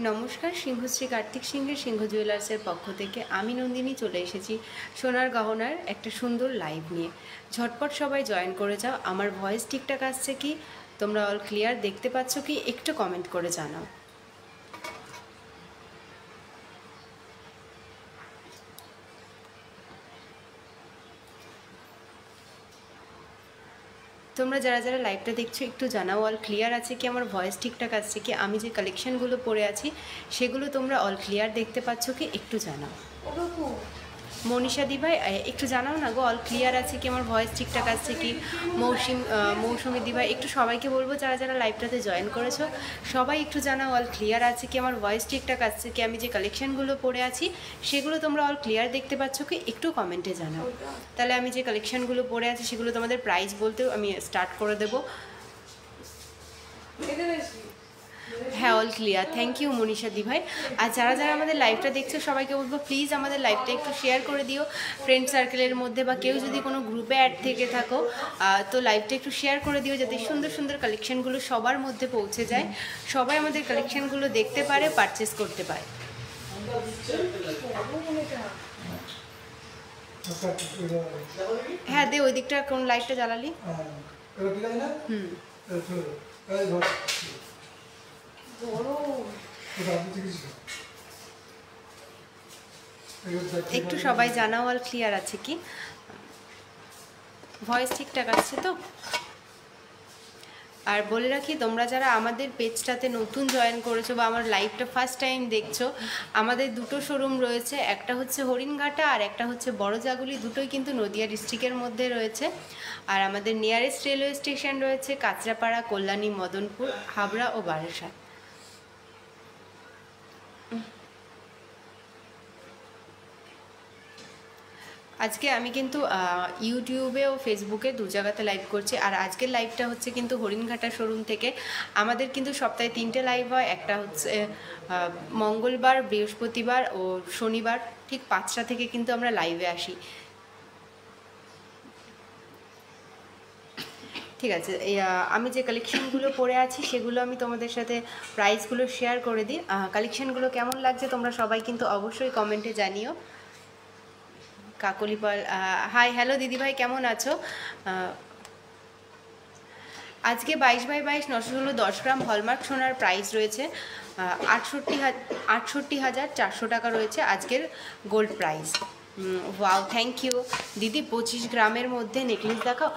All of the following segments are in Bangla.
নমস্কার, সিংহশ্রী কার্তিক সিংহের সিংহ জুয়েলার্সের পক্ষ থেকে আমি নন্দিনী চলে এসেছি সোনার গহনার একটা সুন্দর লাইভ নিয়ে। ঝটপট সবাই জয়েন করে যাও। আমার ভয়েস ঠিকঠাক আসছে কি, তোমরা অল ক্লিয়ার দেখতে পাচ্ছ কি, একটু কমেন্ট করে জানাও। তোমরা যারা যারা লাইভটা দেখছো একটু জানাও অল ক্লিয়ার আছে কি, আমার ভয়েস ঠিকঠাক আসছে কি, আমি যে কালেকশানগুলো পরে আছি সেগুলো তোমরা অল ক্লিয়ার দেখতে পাচ্ছ কি, একটু জানাও। মনীষা দিভাই একটু জানাও না গো, অল ক্লিয়ার আছে কি, আমার ভয়েস ঠিকঠাক আসছে কি। মৌসুমী দিভাই একটু সবাইকে বলবো যারা যারা লাইভটাতে জয়েন করেছো সবাই একটু জানাও অল ক্লিয়ার আছে কি, আমার ভয়েস ঠিকঠাক আসছে কি, আমি যে কালেকশানগুলো পরে আছি সেগুলো তোমরা অল ক্লিয়ার দেখতে পাচ্ছ কি, একটু কমেন্টে জানাও। তাহলে আমি যে কালেকশানগুলো পরে আছি সেগুলো তোমাদের প্রাইস বলতেও আমি স্টার্ট করে দেবো। হ্যাঁ, all clear, thank you Manisha di ভাই। আর যারা যারা আমাদের লাইভটা দেখছো সবাইকে বলবো প্লিজ আমাদের লাইভটা একটু শেয়ার করে দিও ফ্রেন্ড সার্কেলের মধ্যে, বা কেউ যদি কোনো গ্রুপে অ্যাড থেকে থাকো তো লাইভটা একটু শেয়ার করে দিও, যাতে সুন্দর সুন্দর কালেকশানগুলো সবার মধ্যে পৌঁছে যায়, সবাই আমাদের কালেকশানগুলো দেখতে পারে, পারচেস করতে পারে। হ্যাঁ দে, ওই দিকটা কোন লাইটটা জ্বালালি? একটু সবাই জানাও অল ক্লিয়ার আছে কি, ভয়েস ঠিকঠাক আছে তো। আর বলে রাখি, তোমরা যারা আমাদের পেজটাতে নতুন জয়েন করেছো বা আমার লাইভটা ফার্স্ট টাইম দেখছো, আমাদের দুটো শোরুম রয়েছে, একটা হচ্ছে হরিণঘাটা আর একটা হচ্ছে বড়জাগুলি, দুটোই কিন্তু নদিয়া ডিস্ট্রিক্টের মধ্যে রয়েছে। আর আমাদের নিয়ারেস্ট রেলওয়ে স্টেশন রয়েছে কাঁচরাপাড়া, কল্যাণী, মদনপুর, হাবড়া ও বারাসাত। আজকে আমি কিন্তু ইউটিউবে ও ফেসবুকে দু জায়গাতে লাইভ করছি। আর আজকের লাইভটা হচ্ছে কিন্তু হরিণঘাটা শোরুম থেকে। আমাদের কিন্তু সপ্তাহে 3টে লাইভ হয়, একটা হচ্ছে মঙ্গলবার, বৃহস্পতিবার ও শনিবার ঠিক 5টা থেকে কিন্তু আমরা লাইভে আসি। ঠিক আছে, আমি যে কালেকশানগুলো পরে আছি সেগুলো আমি তোমাদের সাথে প্রাইসগুলো শেয়ার করে দিই। কালেকশানগুলো কেমন লাগছে তোমরা সবাই কিন্তু অবশ্যই কমেন্টে জানিও। কাকলিপাল, হাই, হ্যালো দিদিভাই, কেমন আছো? আজকে 22x22 916 10 গ্রাম হলমার্ক সোনার প্রাইস রয়েছে 68,400 টাকা রয়েছে আজকের gold price. Wow, thank you দিদি। 25 গ্রামের মধ্যে নেকলেস দেখাও।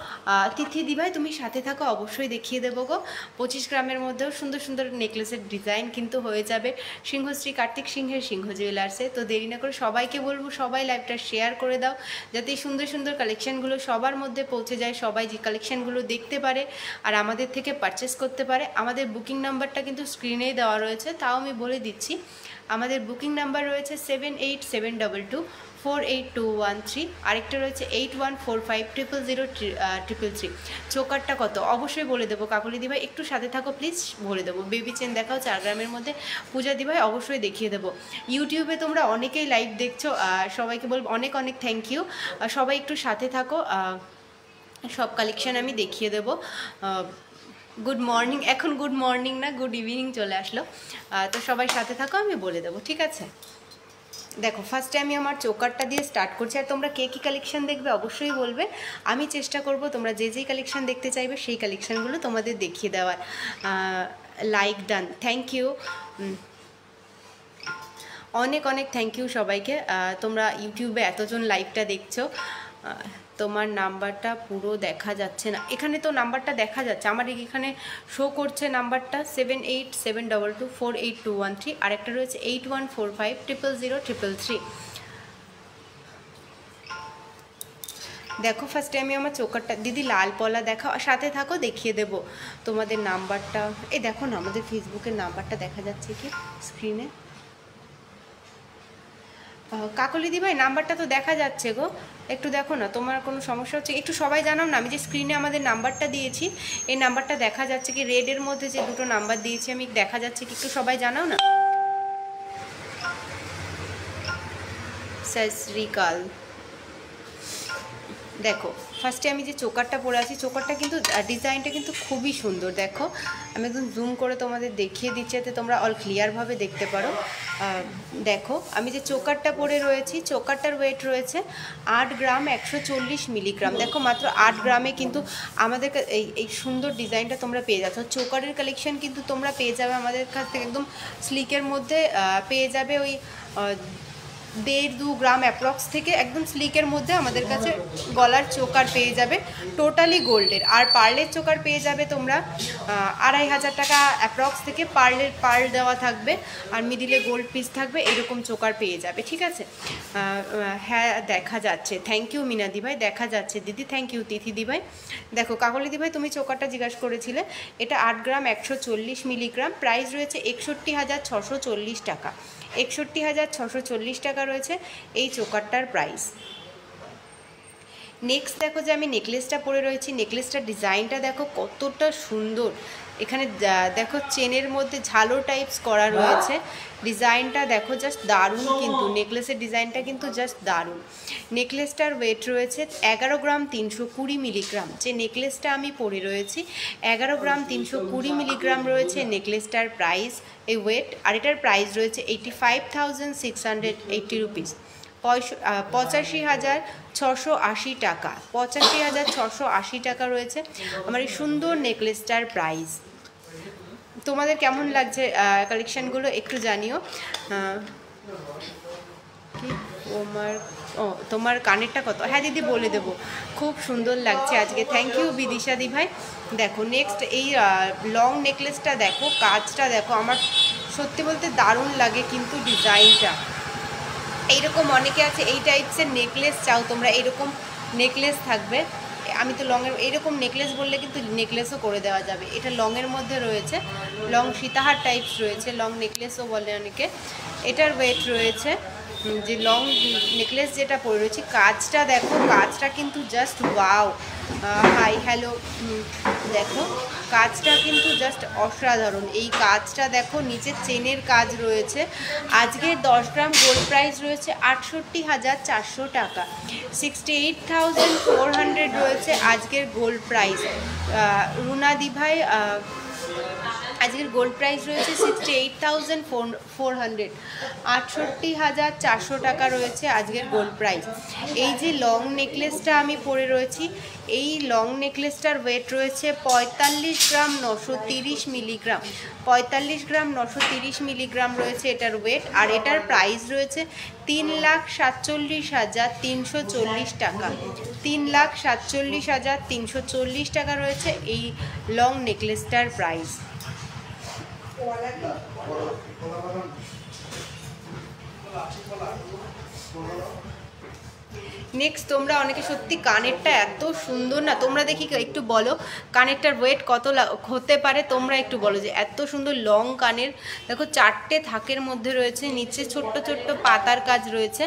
তিথি দিভাই তুমি সাথে থাকো, অবশ্যই দেখিয়ে দেবো গো। 25 গ্রামের মধ্যেও সুন্দর সুন্দর নেকলেসের ডিজাইন কিন্তু হয়ে যাবে সিংহশ্রী কার্তিক সিংহের সিংহ জুয়েলার্সে। তো দেরি না করে সবাইকে বলবো সবাই লাইভটা শেয়ার করে দাও, যাতে এই সুন্দর সুন্দর কালেকশানগুলো সবার মধ্যে পৌঁছে যায়, সবাই যে কালেকশানগুলো দেখতে পারে আর আমাদের থেকে পারচেস করতে পারে। আমাদের বুকিং নাম্বারটা কিন্তু স্ক্রিনেই দেওয়া রয়েছে, তাও আমি বলে দিচ্ছি। আমাদের বুকিং নাম্বার রয়েছে 7872248213, আরেকটা রয়েছে 8145000333। চোকারটা কত অবশ্যই বলে দেবো। কাকলি দিভাই একটু সাথে থাকো প্লিজ, বলে দেবো। বেবি চেন দেখাও 4 গ্রামের মধ্যে। পূজা দিভাই অবশ্যই দেখিয়ে দেবো। ইউটিউবে তোমরা অনেকেই লাইভ দেখছো, সবাইকে বলবো অনেক অনেক থ্যাংক ইউ। সবাই একটু সাথে থাকো, সব কালেকশান আমি দেখিয়ে দেবো। গুড মর্নিং, এখন গুড মর্নিং না, গুড ইভিনিং চলে আসলো। তো সবাই সাথে থাকো, আমি বলে দেবো, ঠিক আছে? দেখো, ফার্স্টে আমি আমার চোকারটা দিয়ে স্টার্ট করছি। আর তোমরা কে কী কালেকশান দেখবে অবশ্যই বলবে, আমি চেষ্টা করব তোমরা যে যেই কালেকশান দেখতে চাইবে সেই কালেকশানগুলো তোমাদের দেখিয়ে দেওয়ার। লাইক ডান, থ্যাংক ইউ, অনেক অনেক থ্যাংক ইউ সবাইকে। তোমরা ইউটিউবে এতজন লাইভটা দেখছো। তোমার নাম্বারটা পুরো দেখা যাচ্ছে না, এখানে তো নাম্বারটা দেখা যাচ্ছে, আমার এখানে শো করছে নাম্বারটা 7872248213, আর একটা রয়েছে 8145000333। দেখো, ফার্স্টে আমি আমার চোকারটা, দিদি লাল পলা দেখাও, সাথে থাকো দেখিয়ে দেবো তোমাদের নাম্বারটা। এই দেখো না, আমাদের ফেসবুকের নাম্বারটা দেখা যাচ্ছে কি স্ক্রিনে? কাকলি দিভাই নাম্বারটা তো দেখা যাচ্ছে গো, একটু দেখো না, তোমার কোনো সমস্যা হচ্ছে একটু সবাই জানাও না। আমি যে স্ক্রিনে আমাদের নাম্বারটা দিয়েছি এই নাম্বারটা দেখা যাচ্ছে কি? রেডের মধ্যে যে দুটো নাম্বার দিয়েছি আমি, দেখা যাচ্ছে কি? একটু সবাই জানাও না। সত শ্রী আকাল। দেখো ফার্স্টে আমি যে চোকারটা পরে আছি, চোকারটা কিন্তু ডিজাইনটা কিন্তু খুবই সুন্দর। দেখো আমি একদম জুম করে তোমাদের দেখিয়ে দিচ্ছি যাতে তোমরা অল ক্লিয়ারভাবে দেখতে পারো। দেখো আমি যে চোকারটা পরে রয়েছি, চোকারটার ওয়েট রয়েছে 8 গ্রাম 140 মিলিগ্রাম। দেখো মাত্র 8 গ্রামে কিন্তু আমাদের এই সুন্দর ডিজাইনটা তোমরা পেয়ে যাচ্ছ। চোকারের কালেকশন কিন্তু তোমরা পেয়ে যাবে আমাদের কাছ থেকে একদম স্লিকের মধ্যে পেয়ে যাবে ওই 1.5-2 গ্রাম অ্যাপ্রক্স থেকে একদম স্লিকের মধ্যে আমাদের কাছে গলার চোকার পেয়ে যাবে টোটালি গোল্ডের। আর পার্লের চোকার পেয়ে যাবে তোমরা 2500 টাকা অ্যাপ্রক্স থেকে পার্ল দেওয়া থাকবে আর মিডিলে গোল্ড পিস থাকবে, এরকম চোকার পেয়ে যাবে। ঠিক আছে, হ্যাঁ দেখা যাচ্ছে, থ্যাংক ইউ মিনাদি ভাই, দেখা যাচ্ছে দিদি, থ্যাংক ইউ তিথি দি ভাই। দেখো কাকলিদি ভাই তুমি চোকারটা জিজ্ঞাসা করেছিলে, এটা 8 গ্রাম 140 মিলিগ্রাম, প্রাইস রয়েছে 61,640 টাকা। 61,640 টাকা রয়েছে এই চোকারটার প্রাইস। নেক্সট দেখো যে আমি নেকলেসটা পরে রয়েছি, নেকলেসটার ডিজাইনটা দেখো কতটা সুন্দর। এখানে দেখো চেনের মধ্যে ঝালো টাইপস করা রয়েছে, ডিজাইনটা দেখো জাস্ট দারুণ, কিন্তু নেকলেসের ডিজাইনটা কিন্তু জাস্ট দারুণ। নেকলেসটার ওয়েট রয়েছে 11 গ্রাম 320 মিলিগ্রাম। যে নেকলেসটা আমি পরে রয়েছি 11 গ্রাম 320 মিলিগ্রাম রয়েছে নেকলেসটার প্রাইস, এই ওয়েট। আর এটার প্রাইস রয়েছে 85,680 রুপিস, 85,680 টাকা। 85,680 টাকা রয়েছে আমার এই সুন্দর নেকলেসটার প্রাইস। তোমাদের কেমন লাগছে কালেকশানগুলো একটু জানিও। তোমার কানেরটা কত? হ্যাঁ দিদি বলে দেবো, খুব সুন্দর লাগছে আজকে, থ্যাংক ইউ বিদিশা দি ভাই। দেখো নেক্সট এই লং নেকলেসটা দেখো, কাজটা দেখো, আমার সত্যি বলতে দারুণ লাগে কিন্তু ডিজাইনটা। এইরকম অনেকে আছে এই টাইপসের নেকলেস চাও তোমরা, এরকম নেকলেস থাকবে। আমি তো লংয়ের এইরকম নেকলেস বললে কিন্তু নেকলেসও করে দেওয়া যাবে। এটা লংয়ের মধ্যে রয়েছে, লং সীতাহার টাইপস রয়েছে, লং নেকলেসও বলে অনেকে। এটার ওয়েট রয়েছে যে লং নেকলেস যেটা পরে রয়েছে, কাজটা দেখো, কাজটা কিন্তু জাস্ট ওয়াও। হাই হ্যালো, দেখো কাজটা কিন্তু জাস্ট অসাধারণ। এই কাজটা দেখো, নিচে চেনের কাজ রয়েছে। আজকে 10 গ্রাম গোল্ড প্রাইস রয়েছে 68,400 টাকা, 68,400 রয়েছে আজকের গোল্ড প্রাইস। রুনাদি ভাই আজকের গোল্ড প্রাইস রয়েছে 68,400, 68,400 টাকা রয়েছে আজকের গোল্ড প্রাইস। এই যে লং নেকলেসটা আমি পরে রয়েছি, এই লং নেকলেসটার ওয়েট রয়েছে 45 গ্রাম 930 মিলিগ্রাম, 45 গ্রাম 930 মিলিগ্রাম রয়েছে এটার ওয়েট। আর এটার প্রাইস রয়েছে 3,47,340 টাকা, 3,47,340 টাকা রয়েছে এই লং নেকলেসটার প্রাইস। নেক্সট তোমরা অনেকে সত্যি কানেরটা এত সুন্দর না, তোমরা দেখি একটু বলো কানেরটার ওয়েট কত হতে পারে, তোমরা একটু বলো যে এত সুন্দর লং কানের। দেখো 4টে থাকের মধ্যে রয়েছে, নিচে ছোট্ট ছোট্ট পাতার কাজ রয়েছে।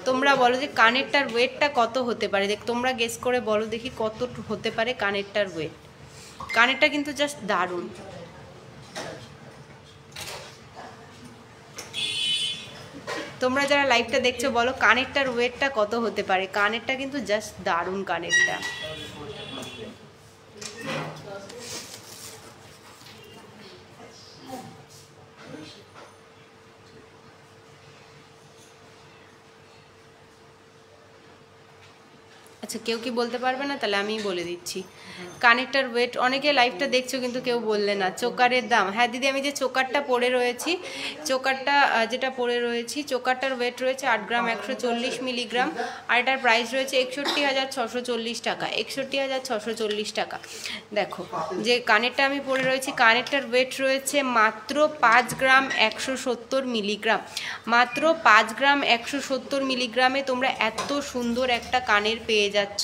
তোমরা বলো যে কানেরটার ওয়েটটা কত হতে পারে, দেখ তোমরা গেস করে বলো দেখি কত হতে পারে কানেরটার ওয়েট। কানেরটা কিন্তু জাস্ট দারুণ। তোমরা যারা লাইভটা দেখছো বলো কানেরটার ওয়েটটা কত হতে পারে, কানেরটা কিন্তু জাস্ট দারুণ কানেরটা। আচ্ছা কেউ কি বলতে পারবে না, তাহলে আমি বলে দিচ্ছি কানেরটার ওয়েট। অনেকে লাইভটা দেখছো কিন্তু কেউ বললে না। চোকারের দাম, হ্যাঁ দিদি আমি যে চোকারটা পরে রয়েছি, চোকারটা যেটা পরে রয়েছি, চোকারটার ওয়েট রয়েছে 8 গ্রাম 140 মিলিগ্রাম। আর এটার প্রাইস রয়েছে 61,640 টাকা, 61,640 টাকা। দেখো যে কানেরটা আমি পরে রয়েছি, কানেরটার ওয়েট রয়েছে মাত্র 5 গ্রাম 170 মিলিগ্রাম, মাত্র 5 গ্রাম 170 মিলিগ্রামে তোমরা এত সুন্দর একটা কানের পেয়ে যাচ্ছ,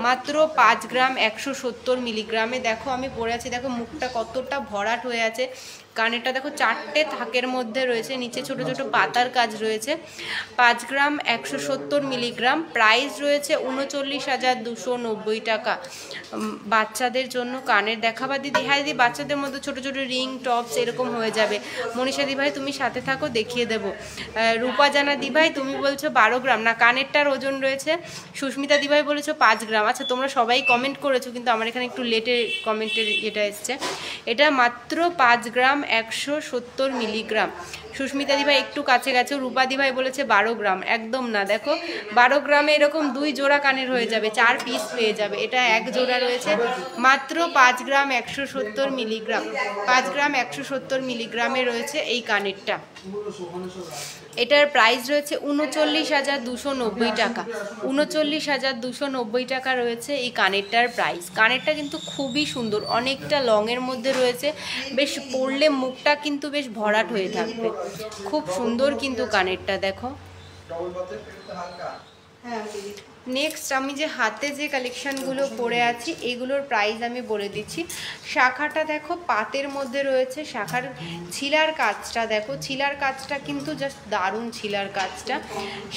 মাত্র 5 গ্রাম 170 মিলিগ্রামে। দেখো আমি পরে আছি, দেখো মুখটা কতটা ভরাট হয়ে আছে, কানেরটা দেখো 4টে থাকের মধ্যে রয়েছে, নিচে ছোট ছোট পাতার কাজ রয়েছে। 5 গ্রাম 170 মিলিগ্রাম, প্রাইস রয়েছে 39,290 টাকা। বাচ্চাদের জন্য কানের দেখাবা দিদি? হ্যাঁ দিদি, বাচ্চাদের মধ্যে ছোট ছোট রিং টপস এরকম হয়ে যাবে। মনীষা দি ভাই তুমি সাথে থাকো, দেখিয়ে দেবো। রূপা জানা দি ভাই তুমি বলছো 12 গ্রাম, না কানেরটার ওজন রয়েছে। সুস্মিতা দি ভাই বলেছো 5 গ্রাম। আচ্ছা তোমরা সবাই কমেন্ট করেছো, কিন্তু আমার এখানে একটু লেটে কমেন্টের এটা এসছে। এটা মাত্র 5 গ্রাম 170 মিলিগ্রাম। সুস্মিতা দি ভাই একটু কাছে গেছো। রূপা দি ভাই বলেছে 12 গ্রাম, একদম না। দেখো 12 গ্রামে এরকম 2 জোড়া কানের হয়ে যাবে, 4 পিস পেয়ে যাবে। এটা 1 জোড়া রয়েছে মাত্র 5 গ্রাম 170 মিলিগ্রাম। 5 গ্রাম 170 মিলিগ্রামে রয়েছে এই কানেরটা। এটার প্রাইস রয়েছে 39,290 টাকা। 39,290 টাকা রয়েছে এই কানেরটার প্রাইস। কানেরটা কিন্তু খুবই সুন্দর, অনেকটা লংয়ের মধ্যে রয়েছে, বেশ পরলে মুখটা কিন্তু বেশ ভরাট হয়ে থাকবে। খুব সুন্দর কিন্তু কানেরটা দেখো। নেক্সট আমি যে হাতে যে কালেকশানগুলো পরে আছি এগুলোর প্রাইস আমি বলে দিচ্ছি। শাখাটা দেখো পাতের মধ্যে রয়েছে, শাখার ছিলার কাজটা দেখো, ছিলার কাজটা কিন্তু জাস্ট দারুণ ছিলার কাজটা।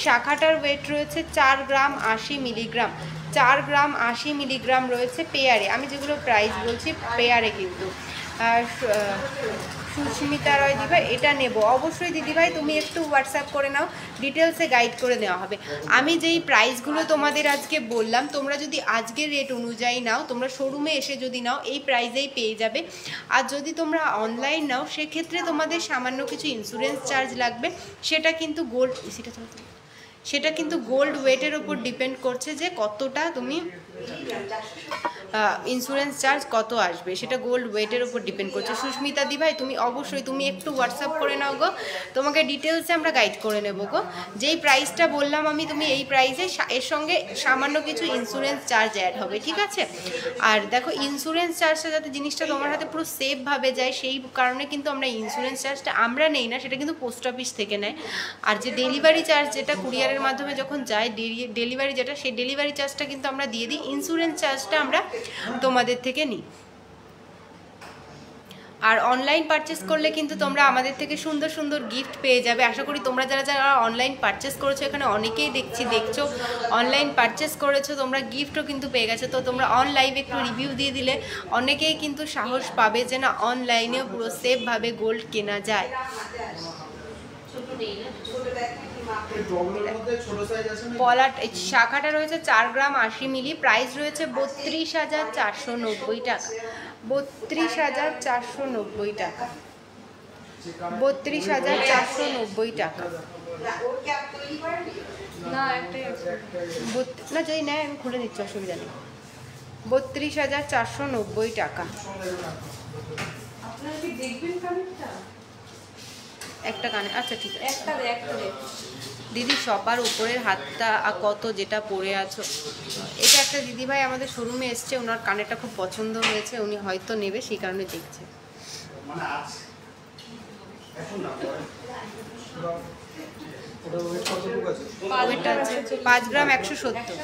শাখাটার ওয়েট রয়েছে 4 গ্রাম 80 মিলিগ্রাম। 4 গ্রাম 80 মিলিগ্রাম রয়েছে পেয়ারে। আমি যেগুলো প্রাইস বলছি পেয়ারে কিন্তু। সুস্মিতা রয় দিভাই এটা নেব অবশ্যই। দিদিভাই তুমি একটু হোয়াটসঅ্যাপ করে নাও, ডিটেলসে গাইড করে দেওয়া হবে। আমি যেই প্রাইসগুলো তোমাদের আজকে বললাম, তোমরা যদি আজকের রেট অনুযায়ী নাও, তোমরা শোরুমে এসে যদি নাও এই প্রাইসেই পেয়ে যাবে। আর যদি তোমরা অনলাইন নাও সেক্ষেত্রে তোমাদের সামান্য কিছু ইন্স্যুরেন্স চার্জ লাগবে, সেটা কিন্তু গোল্ড ওয়েটের ওপর ডিপেন্ড করছে যে কতটা তুমি ইন্স্যুরেন্স চার্জ কত আসবে, সেটা গোল্ড ওয়েটের ওপর ডিপেন্ড করছে। সুস্মিতা দি ভাই তুমি অবশ্যই তুমি একটু হোয়াটসঅ্যাপ করে নাও গো, তোমাকে ডিটেলসে আমরা গাইড করে নেবো গো। যেই প্রাইসটা বললাম আমি, তুমি এই প্রাইসে এর সঙ্গে সামান্য কিছু ইন্স্যুরেন্স চার্জ অ্যাড হবে, ঠিক আছে? আর দেখো ইন্স্যুরেন্স চার্জটা যাতে জিনিসটা তোমার হাতে পুরো সেফভাবে যায়, সেই কারণে কিন্তু আমরা ইন্স্যুরেন্স চার্জটা আমরা নেই না, সেটা কিন্তু পোস্ট অফিস থেকে নেয়। আর যে ডেলিভারি চার্জ যেটা কুরিয়ারের মাধ্যমে যখন যায় ডেলিভারি যেটা, সেই ডেলিভারি চার্জটা কিন্তু আমরা দিয়ে দিই। ইন্স্যুরেন্স চার্জটা আমরা তোমাদের থেকে নিই। আর অনলাইন পারচেস করলে কিন্তু তোমরা আমাদের থেকে সুন্দর সুন্দর গিফট পেয়ে যাবে। আশা করি তোমরা যারা যারা অনলাইন পারচেস করেছো, এখানে অনেকেই দেখছো অনলাইন পারচেস করেছো, তোমরা গিফটও কিন্তু পেয়ে গেছো। তো তোমরা অনলাইনে একটু রিভিউ দিয়ে দিলে অনেকেই কিন্তু সাহস পাবে যে না অনলাইনেও পুরো সেফভাবে গোল্ড কেনা যায়। পলাট শাখাটা রয়েছে 4 গ্রাম 80 মিলি, প্রাইস রয়েছে 32,490 টাকা। 32,490 টাকা। 32,490 টাকা। না যদি নেয় আমি খুলে দিচ্ছি, অসুবিধা নেই। 32,490 টাকা। একটা কানে, আচ্ছা ঠিক আছে দিদি। সবার উপরের হাতটা কত যেটা পরে আছো, এটা একটা দিদিভাই আমাদের শোরুমে এসছে, ওনার কানেরটা খুব পছন্দ হয়েছে, উনি হয়তো নেবে, সেই কারণে দেখছে। ওইটা আছে 5 গ্রাম 170।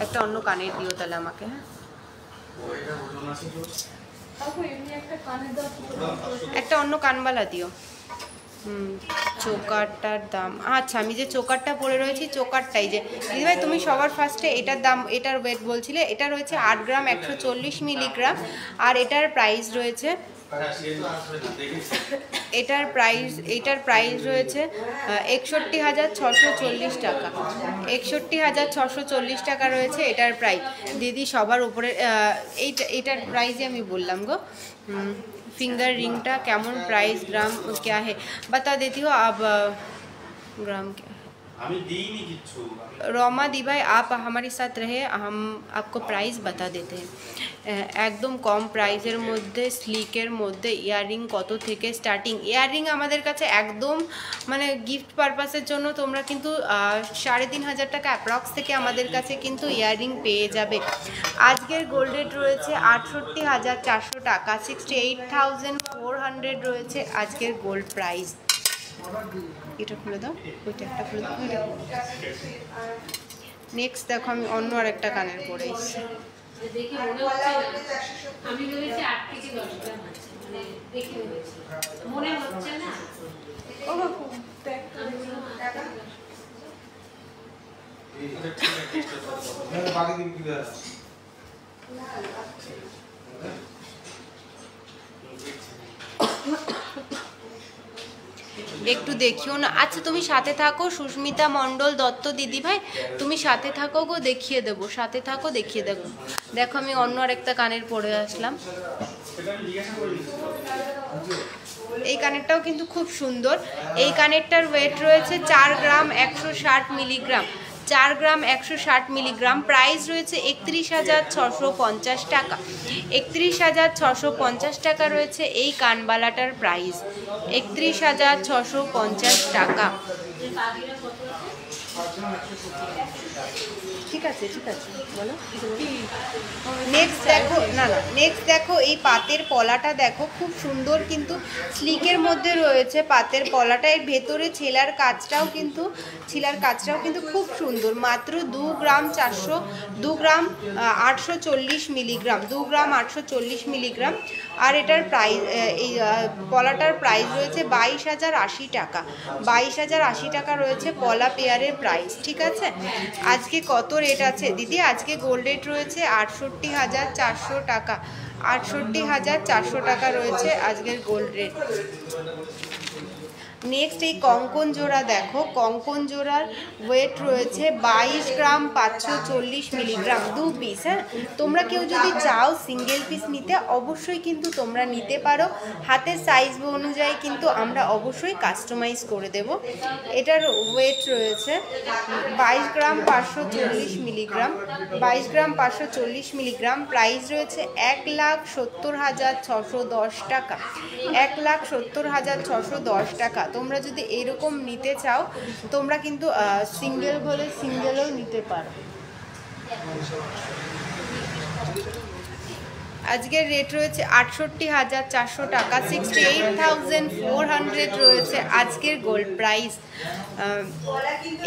একটা অন্য কানের দিও তাহলে আমাকে। হ্যাঁ একটা অন্য কানবালা দিও। চোকারটার দাম, আচ্ছা আমি যে চোকারটা পরে রয়েছি চোকারটাই যে দিদিভাই তুমি সবার ফার্স্টে এটার দাম, এটার ওয়েট বলছিলে, এটা রয়েছে 8 গ্রাম 140 মিলিগ্রাম। আর এটার প্রাইস রয়েছে এটার প্রাইস রয়েছে 61,640 টাকা। 61,640 টাকা রয়েছে এটার প্রাইস। দিদি সবার উপরে এইটার প্রাইসই আমি বললাম গো। फिंगर रिंग टा कैमन प्राइस ग्राम क्या है बता देती हो आप? ग्राम क्या है? रोमा दी भाई आप हमारे साथ रहे, हम आपको प्राइस बता देते हैं। एकदम कम प्राइसर मध्य स्लिकर मध्य ইয়াররিং কত থেকে স্টার্টিং। ইয়াররিং আমাদের কাছে একদম মানে গিফট পারপাসের জন্য তোমরা কিন্তু 3,500 টাকা অ্যাপ্রক্স থেকে আমাদের কাছে কিন্তু ইয়াররিং পেয়ে যাবে। আজকের গোল্ড রেট রয়েছে 68,400 টাকা। 68,400 রয়েছে আজকের গোল্ড প্রাইস। এটা খুলে দাও, ওইটা একটা খুলে দাও। নেক্সট দেখো আমি অন্য আরেকটা কানের পরে এসেছি। দেখে মনে হচ্ছে না, আমি ভেবেছি 8 থেকে 10 গ্রাম আছে, মানে দেখে ভেবেছি, মনে হচ্ছে না। ও একটু দেখিও না। আচ্ছা তুমি সাথে থাকো, সুস্মিতা মণ্ডল দত্ত দিদিভাই, তুমি সাথে থাকো গো, দেখিয়ে দেবো, সাথে থাকো দেখিয়ে দেবো। দেখো আমি অন্য আরেকটা কানের পরে আসলাম। এই কানেরটাও কিন্তু খুব সুন্দর। এই কানেরটার ওয়েট রয়েছে 4 গ্রাম 160 মিলিগ্রাম, 4 গ্রাম 160 মিলিগ্রাম। প্রাইস রয়েছে 31,650 টাকা, 31,650 টাকা রয়েছে এই কানবালাটার প্রাইস, 31,650 টাকা। ঠিক আছে ঠিক আছে বলো। নেক্সট দেখো, না না নেক্সট দেখো এই পাতের পলাটা দেখো, খুব সুন্দর কিন্তু স্লিকের মধ্যে রয়েছে পাতের পলাটা। এর ভেতরে ছেলার কাজটাও কিন্তু খুব সুন্দর। মাত্র 2 গ্রাম 840 মিলিগ্রাম, 2 গ্রাম 840 মিলিগ্রাম। আর এটার প্রাইস, এই পলাটার প্রাইস রয়েছে 22,080 টাকা, 22,080 টাকা রয়েছে পলা পেয়ারের প্রাইস। ঠিক আছে, আজকে কত রেট আছে দিদি? আজকে গোল্ড রেট রয়েছে 68,400 টাকা, 68,400 টাকা রয়েছে আজকের গোল্ড রেট। নেক্সট এই কঙ্কন জোড়া দেখো, কঙ্কন জোড়ার ওয়েট রয়েছে 22 গ্রাম 540 মিলিগ্রাম, 2 পিস। হ্যাঁ, তোমরা কেউ যদি চাও সিঙ্গেল পিস নিতে অবশ্যই কিন্তু তোমরা নিতে পারো, হাতের সাইজ অনুযায়ী কিন্তু আমরা অবশ্যই কাস্টমাইজ করে দেব। এটার ওয়েট রয়েছে 22 গ্রাম 540 মিলিগ্রাম, 22 গ্রাম 540 মিলিগ্রাম। প্রাইস রয়েছে 1,70,610 টাকা, 1,70,610 টাকা। তোমরা যদি এরকম নিতে চাও তোমরা কিন্তু সিঙ্গেল বলে সিঙ্গেলও নিতে পারো। আজকের রেট রয়েছে 68,400 টাকা, 68,400 রয়েছে আজকের গোল্ড প্রাইস।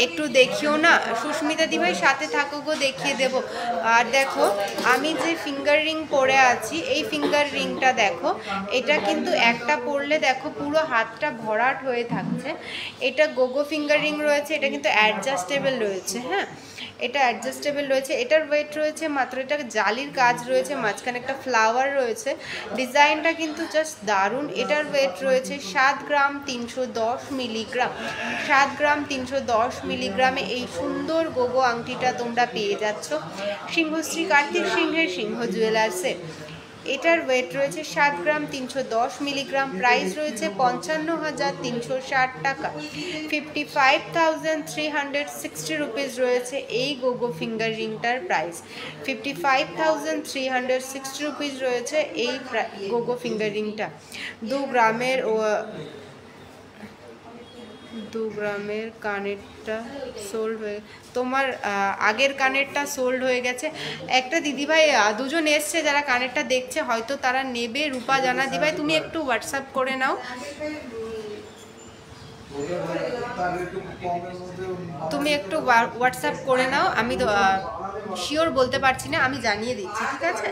একটু দেখিও না সুস্মিতা দিভাই, সাথে থাকো গো, দেখিয়ে দেব। আর দেখো আমি যে ফিঙ্গার রিং পরে আছি, এই ফিঙ্গার রিংটা দেখো, এটা কিন্তু একটা পরলে দেখো পুরো হাতটা ভরাট হয়ে থাকছে। এটা গোগো ফিঙ্গার রিং রয়েছে, এটা কিন্তু অ্যাডজাস্টেবল রয়েছে। হ্যাঁ, এটা অ্যাডজাস্টেবল রয়েছে। এটার ওয়েট রয়েছে মাত্র, এটা জালির কাজ রয়েছে, মাঝখানে একটা ফ্লাওয়ার রয়েছে, ডিজাইনটা কিন্তু জাস্ট দারুণ। এটার ওয়েট রয়েছে 7 গ্রাম 310 মিলিগ্রাম, 7 গ্রাম 310 মিলিগ্রামে এই সুন্দর গোগো আংটিটা তোমরা পেয়ে যাচ্ছ সিংহশ্রী কার্তিক সিংহের সিংহ জুয়েলার্সে। এটার ওয়েট রয়েছে 7 গ্রাম 310 মিলিগ্রাম। প্রাইস রয়েছে 55,360 টাকা, 55,360 রুপিস রয়েছে এই গোগো ফিঙ্গার রিংটার প্রাইস, 55,360 রুপিস রয়েছে এই গোগো ফিঙ্গার রিংটা। 2 গ্রামের কানেরটা সোল্ড হয়ে, তোমার আগের কানেরটা সোল্ড হয়ে গেছে। একটা দিদিভাই, দুজন এসছে যারা কানেরটা দেখছে, হয়তো তারা নেবে। রূপা জানা দিভাই, তুমি একটু হোয়াটসঅ্যাপ করে নাও, তুমি একটু হোয়াটসঅ্যাপ করে নাও। আমি তো শিওর বলতে পারছি না, আমি জানিয়ে দিচ্ছি। ঠিক আছে,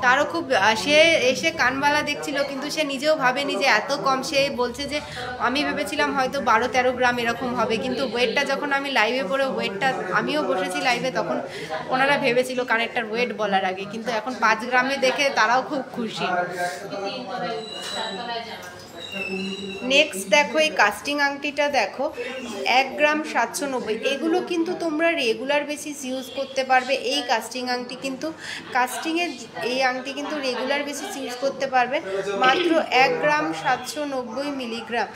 তারও খুব, সে এসে কানবালা দেখছিল কিন্তু সে নিজেও ভাবেনি যে এত কম। সে বলছে যে আমি ভেবেছিলাম হয়তো 12-13 গ্রাম এরকম হবে, কিন্তু ওয়েটটা যখন আমি লাইভে পড়ে ওয়েটটা, আমিও বসেছি লাইভে, তখন ওনারা ভেবেছিল কানেরটার ওয়েট বলার আগে, কিন্তু এখন 5 গ্রামে দেখে তারাও খুব খুশি। নেক্সট দেখো এই কাস্টিং আংটিটা দেখো, 1 গ্রাম 790। এগুলো কিন্তু তোমরা রেগুলার বেসিস ইউজ করতে পারবে। এই কাস্টিং আংটি কিন্তু, কাস্টিংয়ের এই আংটি কিন্তু রেগুলার বেসিস ইউজ করতে পারবে। মাত্র 1 গ্রাম 790 মিলিগ্রাম,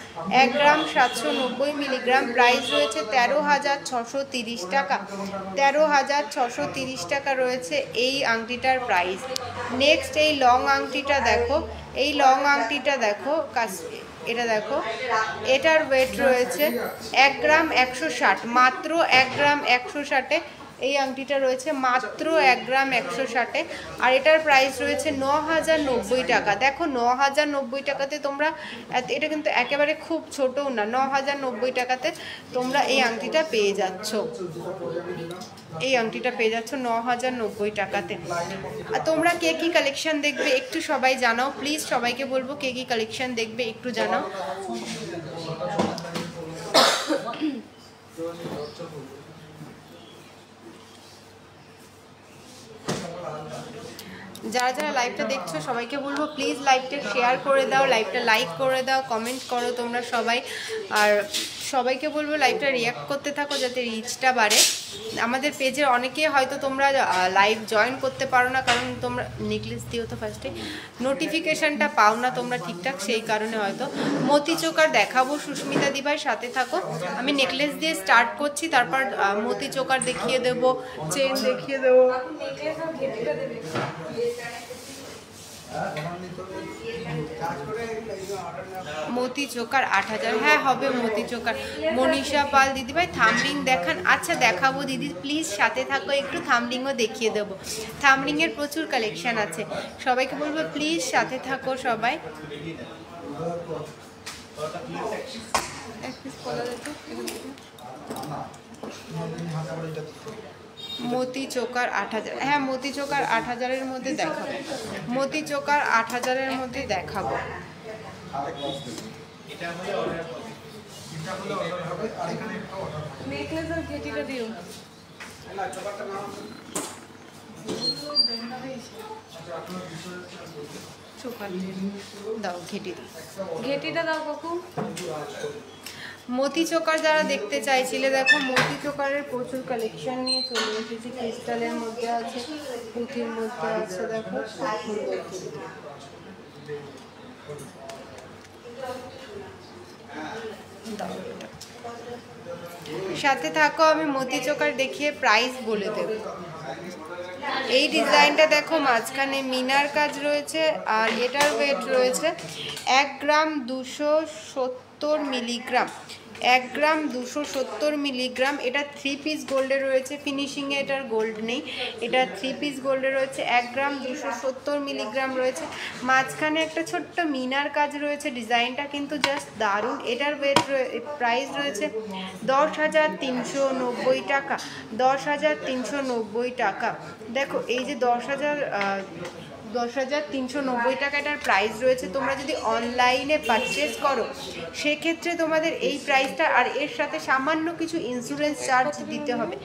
1 গ্রাম 790 মিলিগ্রাম। প্রাইস রয়েছে 13,630 টাকা, 13,630 টাকা রয়েছে এই আংটিটার প্রাইস। নেক্সট এই লং আংটিটা দেখো, এই লং আংটিটা দেখো, এটা দেখো, এটার ওয়েট রয়েছে 1 গ্রাম 160, মাত্র 1 গ্রাম 160-এ এই আংটিটা রয়েছে মাত্র 1 গ্রাম 160-এ, আর এটার প্রাইস রয়েছে 9090 টাকা। দেখো 9090 টাকাতে তোমরা, এটা কিন্তু একেবারে খুব ছোটও না, 9090 টাকাতে তোমরা এই আংটিটা পেয়ে যাচ্ছ। এই আংটিটা পেয়ে যাচ্ছ 9090 টাকাতে। আর তোমরা কে কি কালেকশন দেখবে একটু সবাই জানাও প্লিজ, সবাইকে বলবো কে কি কালেকশন দেখবে একটু জানাও। যারা যারা লাইভটা দেখছো সবাইকে বলবো প্লিজ লাইভটা শেয়ার করে দাও, লাইভটা লাইক করে দাও, কমেন্ট করো তোমরা সবাই। আর সবাইকে বলবো লাইভটা রিয়াক্ট করতে থাকো যাতে রিচটা বাড়ে। আমাদের পেজে অনেকে হয়তো তোমরা লাইভ জয়েন করতে পারো না, কারণ তোমরা নেকলেস দিও তো ফার্স্টে, নোটিফিকেশানটা পাও না তোমরা ঠিকঠাক, সেই কারণে হয়তো। মতি চোকার দেখাবো সুস্মিতা দিভাই, সাথে থাকো। আমি নেকলেস দিয়ে স্টার্ট করছি, তারপর মতি চোকার দেখিয়ে দেবো, চেন দেখিয়ে দেবো। মতি চোকার 8000, হ্যাঁ হবে মতি চোকার। মনীষা পাল দিদিভাই থামরিং দেখান। আচ্ছা দেখাবো দিদি, প্লিজ সাথে থাকো, একটু থামরিংও দেখিয়ে দেবো। থামরিংয়ের প্রচুর কালেকশন আছে, সবাইকে বলবো প্লিজ সাথে থাকো সবাই। মতি চোকার 8000, হ্যাঁ মতি চোকার 8000-এর মধ্যে দেখাবো, মতি চোকার 8000-এর মধ্যে দেখাবো। দাও ঘেটিটা দাও কাকু। মতি চোকার যারা দেখতে চাইছিলে, দেখো মতি চোকারের প্রচুর কালেকশন নিয়ে চলে এসেছি। ক্রিস্টালের মধ্যে আছে, পুঁথির মধ্যে আছে, দেখো সাথে থাকো, আমি মতি চোকার দেখিয়ে প্রাইস বলে দেব। এই ডিজাইনটা দেখো মাঝখানে মিনার কাজ রয়েছে, আর এটার ওয়েট রয়েছে 1 গ্রাম 270 মিলিগ্রাম, 1 গ্রাম 270 মিলিগ্রাম। এটা 3 পিস গোল্ডে রয়েছে, ফিনিশিংয়ে এটার গোল্ড নেই, এটা 3 পিস গোল্ডে রয়েছে। 1 গ্রাম 270 মিলিগ্রাম রয়েছে, মাঝখানে একটা ছোট্ট মিনার কাজ রয়েছে, ডিজাইনটা কিন্তু জাস্ট দারুণ। এটার ওয়েট প্রাইস রয়েছে 10,390 টাকা, 10,390 টাকা। দেখো এই যে 10,390 টাকা এটার প্রাইস রয়েছে। তোমরা যদি অনলাইনে পারচেস করো সেক্ষেত্রে তোমাদের এই প্রাইসটা, আর এর সাথে সামান্য কিছু ইন্স্যুরেন্স চার্জ দিতে হবে।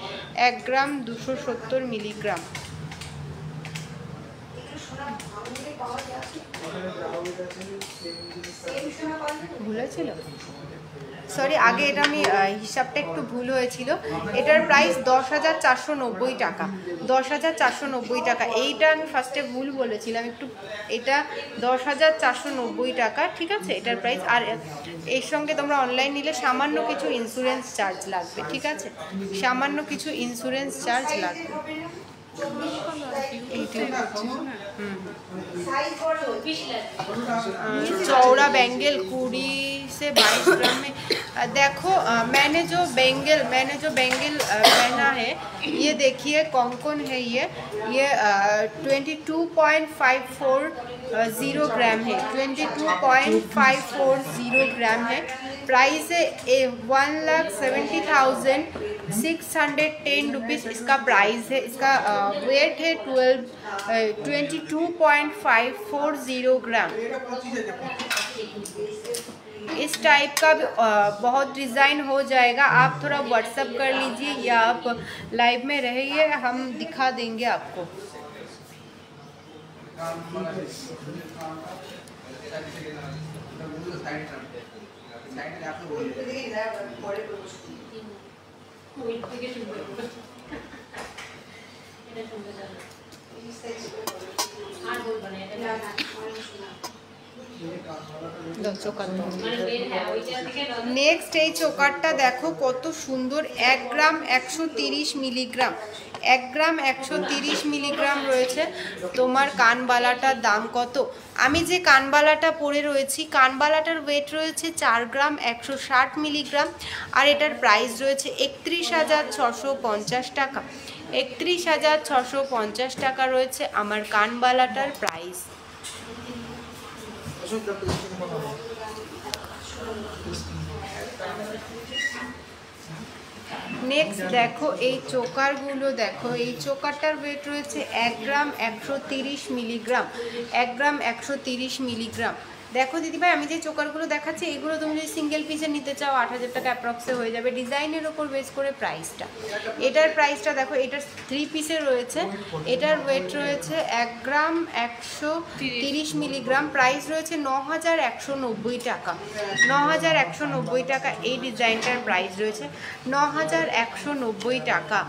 1 গ্রাম 270 মিলিগ্রাম। ভুলেছিল, সরি আগে এটা আমি হিসাবটা একটু ভুল হয়েছিল। এটার প্রাইস 10,490 টাকা, 10,490 টাকা। এইটা আমি ফার্স্টে ভুল বলেছিলাম একটু, এটা 10,490 টাকা, ঠিক আছে এটার প্রাইস। আর এর সঙ্গে তোমরা অনলাইন নিলে সামান্য কিছু ইন্স্যুরেন্স চার্জ লাগবে, ঠিক আছে, সামান্য কিছু ইন্স্যুরেন্স চার্জ লাগবে। चौड़ा बैंगल 20 से 22 ग्राम में। देखो मैंने जो बैंगल पहना है, ये देखिए कौन है, ये 22.540 ग्राम है, 22.540 ग्राम है। प्राइस है 1,70,610 रुपीज़ इसका प्राइस है। इसका वेट है 22.540 ग्राम। इस टाइप का बहुत डिज़ाइन हो जाएगा, आप थोड़ा व्हाट्सअप कर लीजिए या आप लाइव में रहिए, हम दिखा देंगे आपको। नेक्स्ट এই চোকারটা দেখো কত সুন্দর, 1 গ্রাম 130 মিলিগ্রাম, 1 গ্রাম 130 মিলিগ্রাম রয়েছে। তোমার কানবালাটার দাম কত? আমি যে কানবালাটা পরে রয়েছি, কানবালাটার ওয়েট রয়েছে 4 গ্রাম 160 মিলিগ্রাম, আর এটার প্রাইস রয়েছে 31,650 টাকা। 31,650 টাকা রয়েছে আমার কানবালাটার প্রাইস। নেক্সট দেখো এই চোকারগুলো, দেখো এই চোকারটার ওয়েট রয়েছে 1 গ্রাম 130 মিলিগ্রাম, 1 গ্রাম 130 মিলিগ্রাম। দেখো দিদিভাই, আমি যে চোকারগুলো দেখাচ্ছি এগুলো তুমি যদি সিঙ্গেল পিসে নিতে চাও 8,000 টাকা অ্যাপ্রক্সে হয়ে যাবে, ডিজাইনের ওপর বেস করে প্রাইসটা। এটার প্রাইসটা দেখো, এটার 3 পিসে রয়েছে, এটার ওয়েট রয়েছে 1 গ্রাম 130 মিলিগ্রাম, প্রাইস রয়েছে 9,190 টাকা, 9,190 টাকা। এই ডিজাইনটার প্রাইস রয়েছে 9,190 টাকা।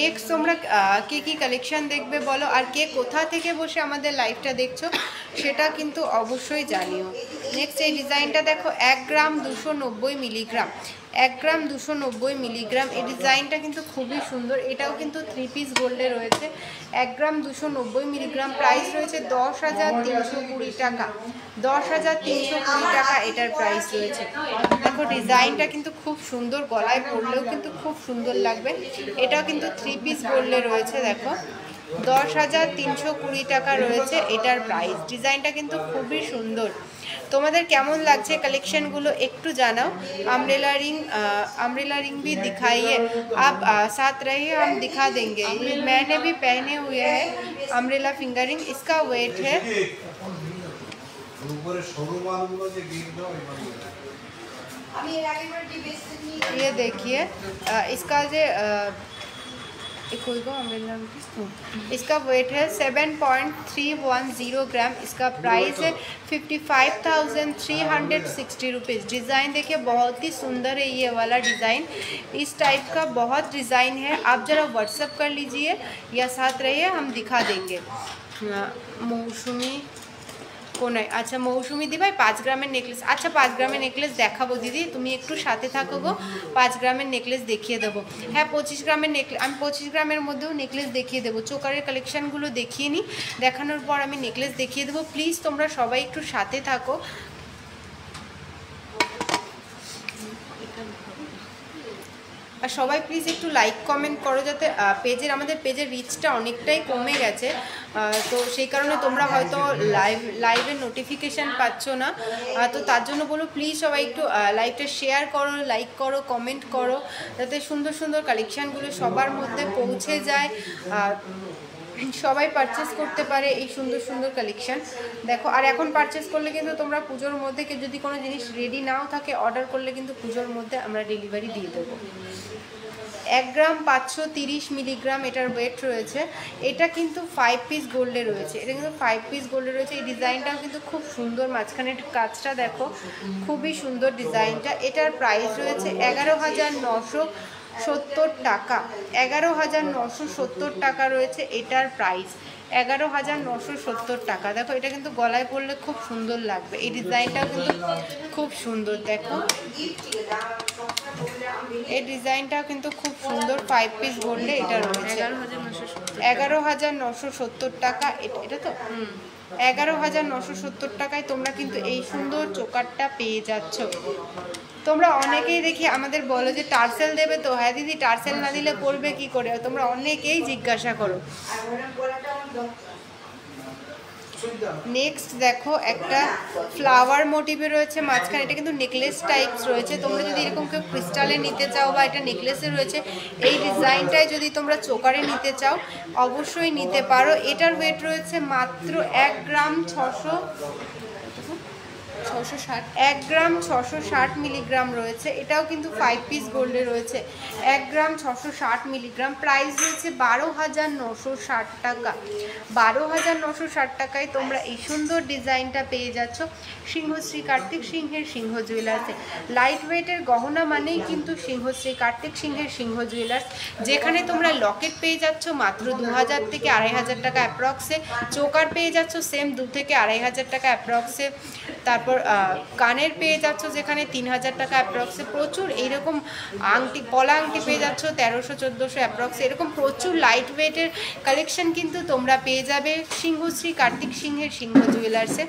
নেক্সট তোমরা কে কী কালেকশান দেখবে বলো, আর কে কোথা থেকে বসে আমাদের লাইভটা দেখছো সেটা কিন্তু অবশ্যই জানিও। নেক্সট এই ডিজাইনটা দেখো, 1 গ্রাম 290 মিলিগ্রাম, 1 গ্রাম 290 মিলিগ্রাম। এই ডিজাইনটা কিন্তু খুবই সুন্দর, এটাও কিন্তু 3 পিস গোল্ডে রয়েছে। 1 গ্রাম 290 মিলিগ্রাম, প্রাইস রয়েছে 10,320 টাকা, 10,320 টাকা এটার প্রাইস রয়েছে। দেখো ডিজাইনটা কিন্তু খুব সুন্দর, গলায় পরলেও কিন্তু খুব সুন্দর লাগবে। এটাও কিন্তু 3 পিস গোল্ডে রয়েছে। দেখো 10,320 টাকা রয়েছে এটার প্রাইস। ডিজাইনটা কিন্তু খুবই সুন্দর। তোমাদের কেমন লাগছে কালেকশনগুলো একটু জানাও। अम्ब्रेला रिंग भी दिखाइए आप, साथ रहिए हम दिखा देंगे। मैंने भी पहने हुए हैं अम्ब्रेला फिंगर रिंग, इसका वेट है ये देखिए, इसका जो इसका वेट है 7.310 ग्राम, इसका प्राइस है 55,360 रुपीज़। डिज़ाइन देखिए बहुत ही सुंदर है ये वाला डिज़ाइन, इस टाइप का बहुत डिज़ाइन है। आप ज़रा व्हाट्सअप कर लीजिए या साथ रहिए हम दिखा देंगे। मौसमी কোনায়, আচ্ছা মৌসুমি দি ভাই 5 গ্রামের নেকলেস, আচ্ছা 5 গ্রামের নেকলেস দেখাবো দিদি, তুমি একটু সাথে থাকো গো, 5 গ্রামের নেকলেস দেখিয়ে দেবো। হ্যাঁ 25 গ্রামের নেকলেস, আমি 25 গ্রামের মধ্যেও নেকলেস দেখিয়ে দেবো। চোকারের কালেকশানগুলো দেখিয়ে নিই, দেখানোর পর আমি নেকলেস দেখিয়ে দেবো। প্লিজ তোমরা সবাই একটু সাথে থাকো। আর সবাই প্লিজ একটু লাইক কমেন্ট করো, যাতে আমাদের পেজের রিচটা অনেকটাই কমে গেছে, তো সেই কারণে তোমরা হয়তো লাইভের নোটিফিকেশান পাচ্ছ না, তো তার জন্য বলো প্লিজ সবাই একটু লাইভটা শেয়ার করো, লাইক করো, কমেন্ট করো, যাতে সুন্দর সুন্দর কালেকশানগুলো সবার মধ্যে পৌঁছে যায়, সবাই পারচেস করতে পারে এই সুন্দর সুন্দর কালেকশান। দেখো আর এখন পারচেস করলে কিন্তু তোমরা পুজোর মধ্যে যদি কোনো জিনিস রেডি নাও থাকে, অর্ডার করলে কিন্তু পুজোর মধ্যে আমরা ডেলিভারি দিয়ে দেবো। 1 গ্রাম 530 মিলিগ্রাম এটার ওয়েট রয়েছে। এটা কিন্তু 5 পিস গোল্ডে রয়েছে, এটা কিন্তু 5 পিস গোল্ডে রয়েছে। এই ডিজাইনটাও কিন্তু খুব সুন্দর, মাঝখানের কাজটা দেখো খুবই সুন্দর ডিজাইনটা। এটার প্রাইস রয়েছে 11,970 টাকা, 11,970 টাকা রয়েছে এটার প্রাইস, 11,970 টাকা। দেখো এটা কিন্তু গলায় পরলে খুব সুন্দর লাগবে, এই ডিজাইনটাও কিন্তু খুব সুন্দর। দেখো এই ডিজাইনটাও কিন্তু খুব সুন্দর, 5 পিস গোল্ডে এটা রয়েছে, 11,970 টাকা। এটা তো 11,970 টাকায় তোমরা কিন্তু এই সুন্দর চোকারটা পেয়ে যাচ্ছ। তোমরা অনেকেই দেখি আমাদের বলো যে টার্সেল দেবে, তো হ্যাঁ দিদি টার্সেল না দিলে পরবে কি করে, তোমরা অনেকেই জিজ্ঞাসা করো। নেক্সট দেখো একটা ফ্লাওয়ার মোটিভে রয়েছে মাঝখানে, এটা কিন্তু নেকলেস টাইপস রয়েছে। তোমরা যদি এরকম কেউ ক্রিস্টালে নিতে চাও বা এটা নেকলেসে রয়েছে, এই ডিজাইনটাই যদি তোমরা চোকারে নিতে চাও অবশ্যই নিতে পারো। এটার ওয়েট রয়েছে মাত্র 1 গ্রাম 1 গ্রাম 660 মিলিগ্রাম রয়েছে। এটাও কিন্তু 5 পিস গোল্ডে রয়েছে, 1 গ্রাম 660 মিলিগ্রাম। প্রাইস রয়েছে 12,960 টাকা, 12,960 টাকায় তোমরা এই সুন্দর ডিজাইনটা পেয়ে যাচ্ছ সিংহশ্রী কার্তিক সিংহের সিংহ জুয়েলার্সে। লাইট ওয়েটের গহনা মানেই কিন্তু সিংহশ্রী কার্তিক সিংহের সিংহ জুয়েলার্স, যেখানে তোমরা লকেট পেয়ে যাচ্ছ মাত্র 2,000 থেকে 2,500 টাকা অ্যাপ্রক্সে, চোকার পেয়ে যাচ্ছ সেম 2 থেকে 2,500 টাকা অ্যাপ্রক্সে, তারপর কানের পেয়ে যাচ্ছ যেখানে 3000 টাকা অ্যাপ্রক্সে, প্রচুর এইরকম আংটি, পলা আংটি পেয়ে যাচ্ছ 1300-1400 অ্যাপ্রক্সে। এরকম প্রচুর লাইট ওয়েটের কালেকশন কিন্তু তোমরা পেয়ে যাবে সিংহশ্রী কার্তিক সিংহের সিংহ জুয়েলার্সে।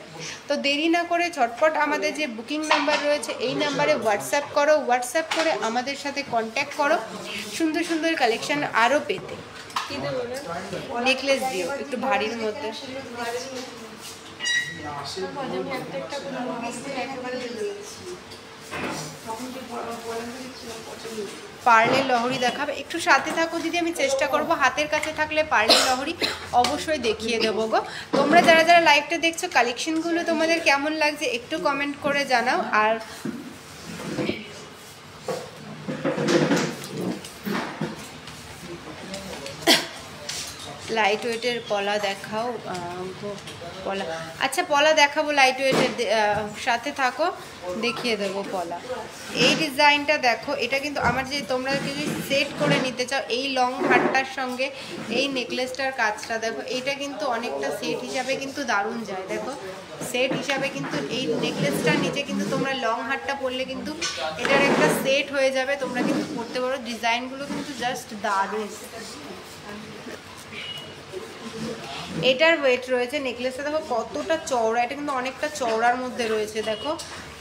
তো দেরি না করে ঝটপট আমাদের যে বুকিং নাম্বার রয়েছে এই নাম্বারে হোয়াটসঅ্যাপ করো, হোয়াটসঅ্যাপ করে আমাদের সাথে কন্ট্যাক্ট করো সুন্দর সুন্দর কালেকশন আরও পেতে। নেকলেস দিও একটু ভারীর মধ্যে। পার্লের লহরি দেখাবে, একটু সাথে থাকো দিদি, আমি চেষ্টা করব হাতের কাছে থাকলে পার্লের লহরি অবশ্যই দেখিয়ে দেবো গো। তোমরা যারা যারা লাইভটা দেখছো কালেকশনগুলো তোমাদের কেমন লাগছে একটু কমেন্ট করে জানাও। আর লাইট ওয়েটের পলা দেখাও পলা, আচ্ছা পলা দেখাবো লাইট ওয়েটের, সাথে থাকো দেখিয়ে দেবো পলা। এই ডিজাইনটা দেখো, এটা কিন্তু আমার যে তোমরা যদি সেট করে নিতে চাও এই লং হারটার সঙ্গে এই নেকলেসটার কাজটা দেখো, এইটা কিন্তু অনেকটা সেট হিসাবে কিন্তু দারুণ যায়। দেখো সেট হিসাবে কিন্তু এই নেকলেসটার নিচে কিন্তু তোমরা লং হারটা পরলে কিন্তু এটার একটা সেট হয়ে যাবে, তোমরা কিন্তু পরতে পারো। ডিজাইনগুলো কিন্তু জাস্ট দারুণ। এটার ওয়েট রয়েছে, নেকলেসটা দেখো কতটা চওড়া, এটা কিন্তু অনেকটা চওড়ার মধ্যে রয়েছে, দেখো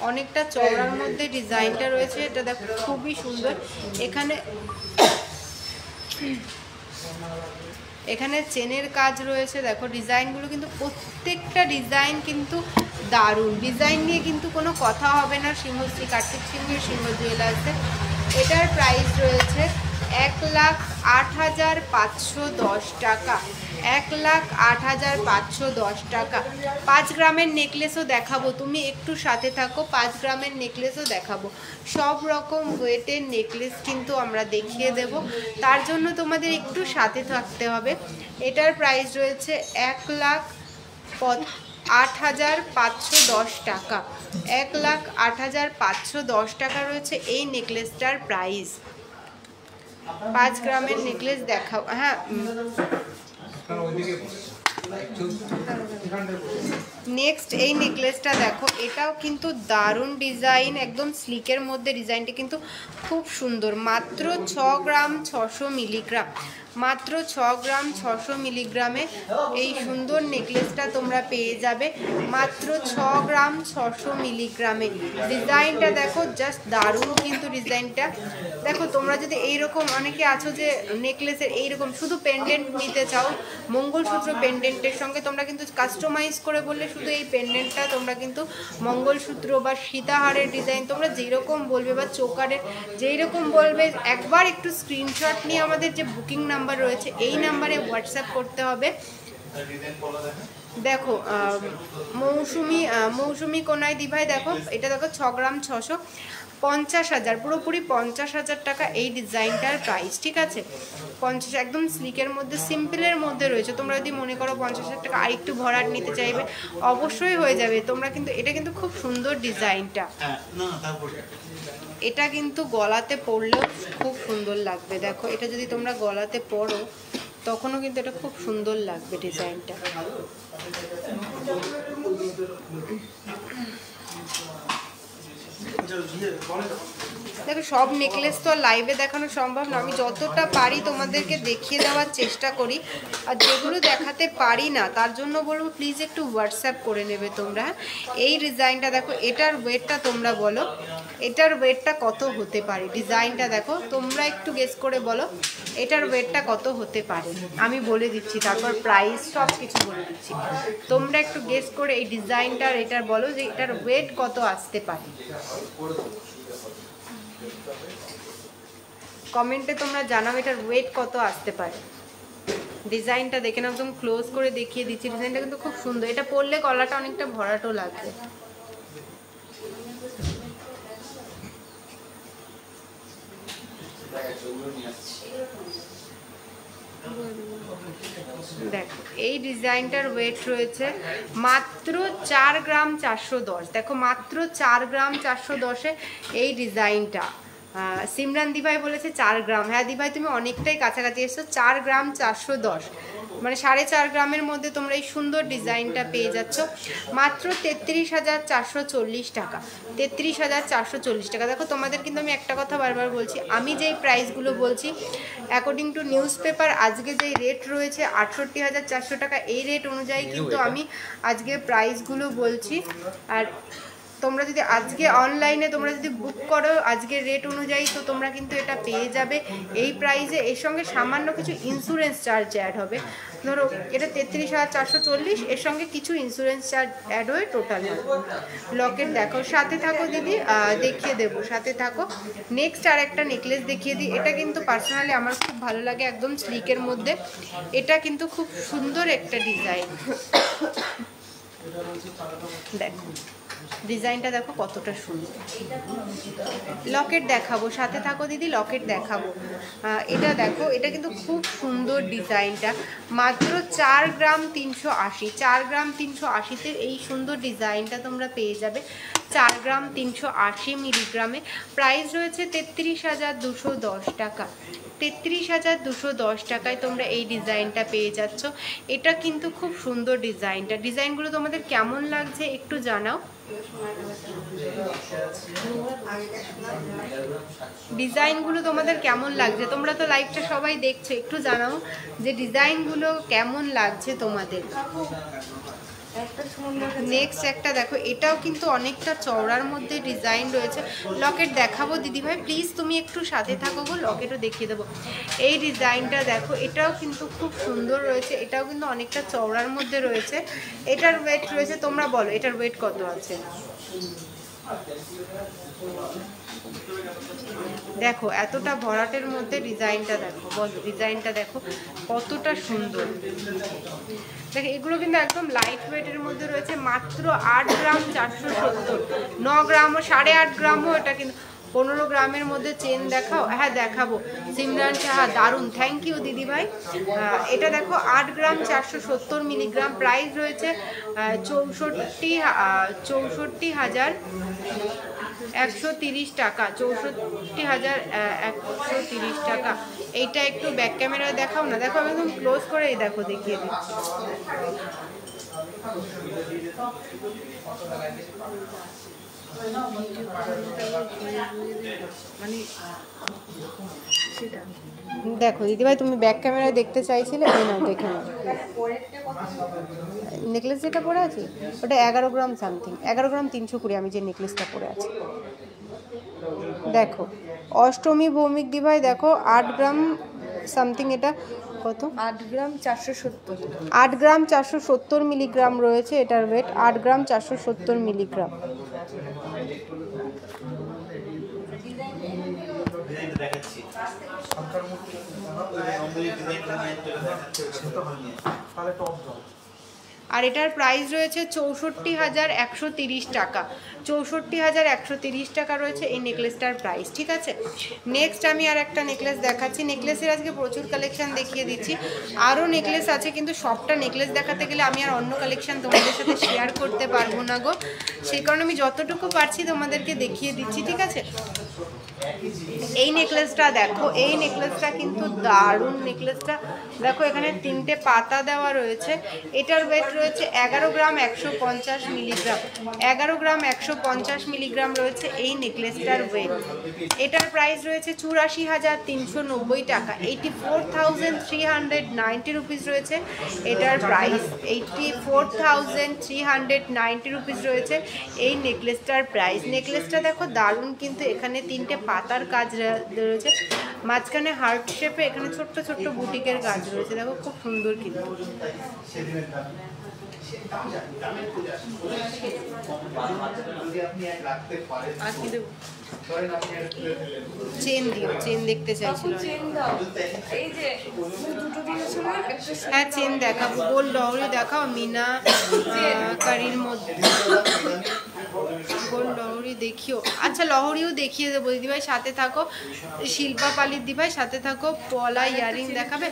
অনেকটা চওড়ার মধ্যে ডিজাইনটা রয়েছে, এটা দেখো খুবই সুন্দর। এখানে চেনের কাজ রয়েছে, দেখো ডিজাইনগুলো কিন্তু প্রত্যেকটা ডিজাইন কিন্তু দারুণ। ডিজাইন নিয়ে কিন্তু কোনো কথা হবে না সিংহশ্রী কার্তিক সিংহের সিংহ জুয়েলার্সে। এটার প্রাইস রয়েছে 1,08,510 টাকা, 1,08,510 টাকা। 5 গ্রামের নেকলেসও দেখাবো, তুমি একটু সাথে থাকো, 5 গ্রামের নেকলেসও দেখাবো। সব রকম ওয়েটের নেকলেস কিন্তু আমরা দেখিয়ে দেব, তার জন্য তোমাদের একটু সাথে থাকতে হবে। এটার প্রাইস রয়েছে 1,08,510 টাকা, 1,08,510 টাকা রয়েছে এই নেকলেসটার প্রাইস। 5 গ্রামের নেকলেস দেখাও। হ্যাঁ নেক্সট এই নেকলেসটা দেখো, এটাও কিন্তু দারুণ ডিজাইন, একদম স্লিকের মধ্যে ডিজাইনটা কিন্তু খুব সুন্দর। মাত্র 6 গ্রাম 600 মিলিগ্রাম, মাত্র 6 গ্রাম 600 মিলিগ্রামে এই সুন্দর নেকলেসটা তোমরা পেয়ে যাবে মাত্র 6 গ্রাম 600 মিলিগ্রামে। ডিজাইনটা দেখো জাস্ট দারুণ কিন্তু ডিজাইনটা দেখো। তোমরা যদি এইরকম অনেকে আছো যে নেকলেসের এইরকম শুধু পেন্ডেন্ট নিতে চাও, মঙ্গলসূত্র পেন্ডেন্টের সঙ্গে তোমরা কিন্তু কাস্টমাইজ করে বললে শুধু এই পেন্ডেন্টটা তোমরা কিন্তু মঙ্গলসূত্র বা সীতাহারের ডিজাইন তোমরা যেরকম বলবে বা চোকারের যেই রকম বলবে, একবার একটু স্ক্রিনশট নিয়ে আমাদের যে বুকিং নাম্বার রয়েছে এই নাম্বারে হোয়াটসঅ্যাপ করতে হবে। দেখো মৌসুমি কোনায় দিভাই দেখো, এটা দেখো 6 গ্রাম 600, 50,000, পুরোপুরি 50,000 টাকা এই ডিজাইনটার প্রাইস। ঠিক আছে 50, একদম স্লিকের মধ্যে সিম্পলের মধ্যে রয়েছে। তোমরা যদি মনে করো 50,000 টাকা আর একটু ভরাট নিতে চাইবে অবশ্যই হয়ে যাবে। তোমরা কিন্তু এটা কিন্তু খুব সুন্দর ডিজাইনটা, এটা কিন্তু গলাতে পরলেও খুব সুন্দর লাগবে। দেখো এটা যদি তোমরা গলাতে পরো তখনও কিন্তু এটা খুব সুন্দর লাগবে ডিজাইনটা। দেখো সব নেকলেস তো লাইভে দেখানো সম্ভব না, আমি যতটা পারি তোমাদেরকে দেখিয়ে দেওয়ার চেষ্টা করি, আর যেগুলো দেখাতে পারি না তার জন্য বলবো প্লিজ একটু হোয়াটসঅ্যাপ করে নেবে তোমরা। এই ডিজাইনটা দেখো, এটার ওয়েটটা তোমরা বলো, এটার ওয়েটটা কত হতে পারে। ডিজাইনটা দেখো তোমরা একটু গেস করে বলো এটার ওয়েটটা কত হতে পারে, আমি বলে দিচ্ছি, তারপর প্রাইস সব কিছু বলে দিচ্ছি। তোমরা একটু গেস করে এই ডিজাইনটার এটার বলো যে এটার ওয়েট কত আসতে পারে। কমেন্টে তোমরা জানাও এটার ওয়েট কত আসতে পারে। ডিজাইনটা দেখে না, একদম ক্লোজ করে দেখিয়ে দিচ্ছি। ডিজাইনটা কিন্তু খুব সুন্দর, এটা পরলে গলাটা অনেকটা ভরাটও লাগবে। দেখো এই ডিজাইনটার ওয়েট রয়েছে মাত্র 4 গ্রাম 410। দেখো মাত্র 4 গ্রাম 410-এ এই ডিজাইনটা। সিমরান দিভাই বলেছে 4 গ্রাম, হ্যাঁ দিভাই তুমি অনেকটাই কাছাকাছি এসছো, 4 গ্রাম 410। মানে 4.5 গ্রামের মধ্যে তোমরা এই সুন্দর ডিজাইনটা পেয়ে যাচ্ছ মাত্র 33,440 টাকা। 33,440 টাকা। দেখো তোমাদের কিন্তু আমি একটা কথা বারবার বলছি, আমি যেই প্রাইসগুলো বলছি অ্যাকর্ডিং টু নিউজ পেপার আজকে যেই রেট রয়েছে 68,400 টাকা, এই রেট অনুযায়ী কিন্তু আমি আজকে প্রাইসগুলো বলছি। আর তোমরা যদি আজকে অনলাইনে তোমরা যদি বুক করো আজকের রেট অনুযায়ী, তো তোমরা কিন্তু এটা পেয়ে যাবে এই প্রাইসে। এর সঙ্গে সামান্য কিছু ইন্স্যুরেন্স চার্জ অ্যাড হবে। ধরো এটা 33,440, এর সঙ্গে কিছু ইন্স্যুরেন্স চার্জ অ্যাড হয়ে টোটাল হবে। লকেট দেখো, সাথে থাকো দিদি, দেখিয়ে দেবো, সাথে থাকো। নেক্সট আর একটা নেকলেস দেখিয়ে দিই। এটা কিন্তু পার্সোনালি আমার খুব ভালো লাগে, একদম স্লিকের মধ্যে। এটা কিন্তু খুব সুন্দর একটা ডিজাইন। দেখো ডিজাইনটা দেখো কতটা সুন্দর। লকেট দেখাবো, সাথে থাকো দিদি, লকেট দেখাবো। এটা দেখো, এটা কিন্তু খুব সুন্দর ডিজাইনটা। মাত্র 4 গ্রাম 380, 4 গ্রাম 380-তে এই সুন্দর ডিজাইনটা তোমরা পেয়ে যাবে 4 গ্রাম 380 মিলিগ্রামে। প্রাইস রয়েছে 33,210 টাকা। 33,210 টাকায় তোমরা এই ডিজাইনটা পেয়ে যাচ্ছ। এটা কিন্তু খুব সুন্দর ডিজাইনটা। ডিজাইনগুলো তোমাদের কেমন লাগছে একটু জানাও। ডিজাইনগুলো তোমাদের কেমন লাগছে, তোমরা তো লাইভটা সবাই দেখছো, একটু জানাও যে ডিজাইনগুলো কেমন লাগছে তোমাদের। নেক্সট একটা দেখো, এটাও কিন্তু অনেকটা চওড়ার মধ্যে ডিজাইন রয়েছে। লকেট দেখাবো দিদিভাই, প্লিজ তুমি একটু সাথে থাকো গো, লকেটও দেখিয়ে দেবো। এই ডিজাইনটা দেখো, এটাও কিন্তু খুব সুন্দর রয়েছে। এটাও কিন্তু অনেকটা চওড়ার মধ্যে রয়েছে। এটার ওয়েট রয়েছে, তোমরা বলো এটার ওয়েট কত আছে। দেখো এতটা ভরাটের মধ্যে ডিজাইনটা দেখো, বলো ডিজাইনটা দেখো কতটা সুন্দর। দেখো এগুলো কিন্তু একদম লাইট ওয়েটের মধ্যে রয়েছে। মাত্র 8 গ্রাম 470, 9 গ্রামও 8.5 গ্রামও। এটা কিন্তু 15 গ্রামের মধ্যে চেন দেখাও। হ্যাঁ দেখাবো সিমরান সাহা, দারুণ, থ্যাংক ইউ দিদিভাই। এটা দেখো 8 গ্রাম 470 মিলিগ্রাম। প্রাইস রয়েছে 64,130 টাকা। 64,130 টাকা। এইটা একটু ব্যাক ক্যামেরায় দেখাও না। দেখো আমি একদম ক্লোজ করে এই দেখো দেখিয়ে দিচ্ছি। দেখো দিদিভাই তুমি ব্যাক ক্যামেরায় দেখতে চাইছিলে, এই নাও দেখে নাও। নেকলেস যেটা পরে আছি ওটা 11 গ্রাম সামথিং, 11 গ্রাম 320 আমি যে নেকলেসটা পরে আছি। দেখো অষ্টমী ভৌমিক দিভাই দেখো 8 গ্রাম সামথিং। এটা কত? 8 গ্রাম 470। 8 গ্রাম 470 মিলিগ্রাম রয়েছে এটার ওয়েট। 8 গ্রাম 470 মিলিগ্রাম। আর এটার প্রাইস রয়েছে 64,130 টাকা। 64,130 টাকা রয়েছে এই নেকলেসটার প্রাইস, ঠিক আছে। নেক্সট আমি আর একটা নেকলেস দেখাচ্ছি। নেকলেসের আজকে প্রচুর কালেকশন দেখিয়ে দিচ্ছি। আরও নেকলেস আছে, কিন্তু সবটা নেকলেস দেখাতে গেলে আমি আর অন্য কালেকশন তোমাদের সাথে শেয়ার করতে পারবো না গো। সেই কারণে আমি যতটুকু পারছি তোমাদেরকে দেখিয়ে দিচ্ছি, ঠিক আছে। এই নেকলেসটা দেখো, এই নেকলেসটা কিন্তু দারুণ। নেকলেসটা দেখো এখানে 3টে পাতা দেওয়া রয়েছে। এটার ওয়েট রয়েছে 11 গ্রাম 150 মিলিগ্রাম। 11 গ্রাম 150 মিলিগ্রাম রয়েছে এই নেকলেসটার ওয়েট। এটার প্রাইস রয়েছে 84,390 টাকা। 84,390 রুপিস রয়েছে এটার প্রাইস। 84,390 রুপিস রয়েছে এই নেকলেসটার প্রাইস। নেকলেসটা দেখো দারুণ, কিন্তু এখানে 3টে পাতার কাজ রয়েছে, মাঝখানে হার্ট শেপে এখানে ছোট্ট ছোট্ট বুটিকের কাজ রয়েছে। দেখো খুব সুন্দর কিন্তু। চেন দিও, চেন দেখতে চাইছিলাম। হ্যাঁ চেন দেখাবো, গোল লহরি দেখাও। মিনা কারির মধ্যে গোল লহরি দেখিও। আচ্ছা লহরিও দেখিয়ে দেবো দিদিভাই, সাথে থাকো। শিল্পা পালির দিভাই সাথে থাকো। পলা ইয়ারিং দেখাবে?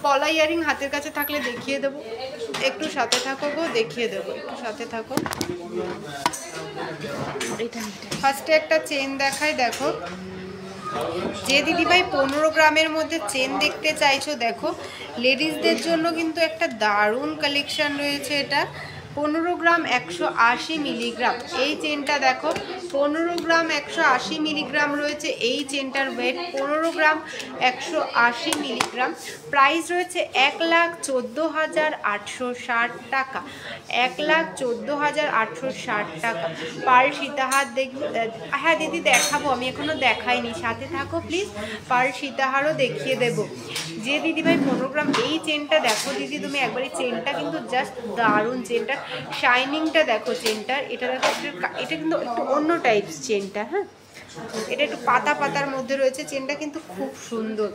পলা ইয়ারিং হাতের কাছে থাকলে দেখিয়ে দেবো, একটু সাথে থাকো গো, দেখিয়ে দেবো, একটু সাথে থাকো। ফার্স্টে একটা চেন দেখাই, দেখো যে দিদিভাই 15 গ্রামের মধ্যে চেন দেখতে চাইছো দেখো, লেডিসদের জন্য কিন্তু একটা দারুণ কালেকশন রয়েছে। এটা 15 গ্রাম 180 মিলিগ্রাম এই চেনটা দেখো, 15 গ্রাম 180 মিলিগ্রাম রয়েছে এই চেনটার ওয়েট, 15 গ্রাম 180 মিলিগ্রাম। প্রাইস রয়েছে 1,14,860 টাকা, 1,14,860 টাকা। পার্ল সীতাহার দেখবে? হ্যাঁ দিদি দেখাবো, আমি এখনো দেখাইনি, সাথে থাকো প্লিজ, পার্ল সীতাহারও দেখিয়ে দেবো। যে দিদিভাই 15 গ্রাম এই চেনটা দেখো দিদি, তুমি একবার এই চেনটা কিন্তু জাস্ট দারুণ, চেনটা শাইনিংটা দেখো চেনটার, এটা দেখো, এটা কিন্তু একটু অন্য টাইপস চেনটা। হ্যাঁ, এটা একটু পাতা পাতার মধ্যে রয়েছে, চেনটা কিন্তু খুব সুন্দর।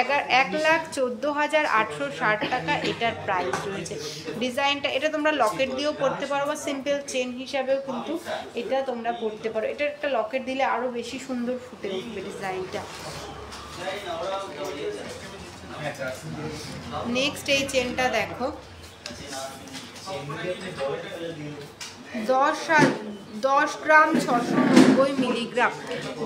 1,14,860 টাকা এটার প্রাইস রয়েছে। ডিজাইনটা এটা তোমরা লকেট দিয়েও পরতে পারো বা সিম্পল চেন হিসাবেও কিন্তু এটা তোমরা পরতে পারো। এটা একটা লকেট দিলে আরও বেশি সুন্দর ফুটে উঠবে ডিজাইনটা। নেক্সট এই চেনটা দেখো, 10 গ্রাম 690 মিলিগ্রাম,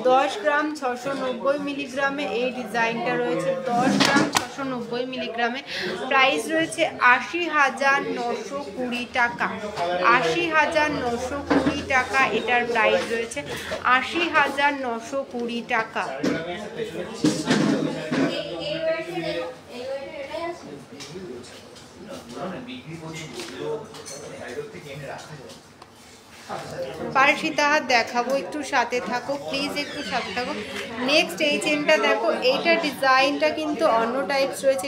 10 গ্রাম 690 মিলিগ্রামে এই ডিজাইনটা রয়েছে। 10 গ্রাম 690 মিলিগ্রামে প্রাইস রয়েছে 80,920 টাকা, 80,920 টাকা এটার প্রাইস রয়েছে, 80,920 টাকা। পার্ল সীতাহার দেখাবো, একটু সাথে থাকো প্লিজ, একটু সাথে থাকো। নেক্সট এই চেনটা দেখো, এইটা ডিজাইনটা কিন্তু অন্য টাইপস রয়েছে।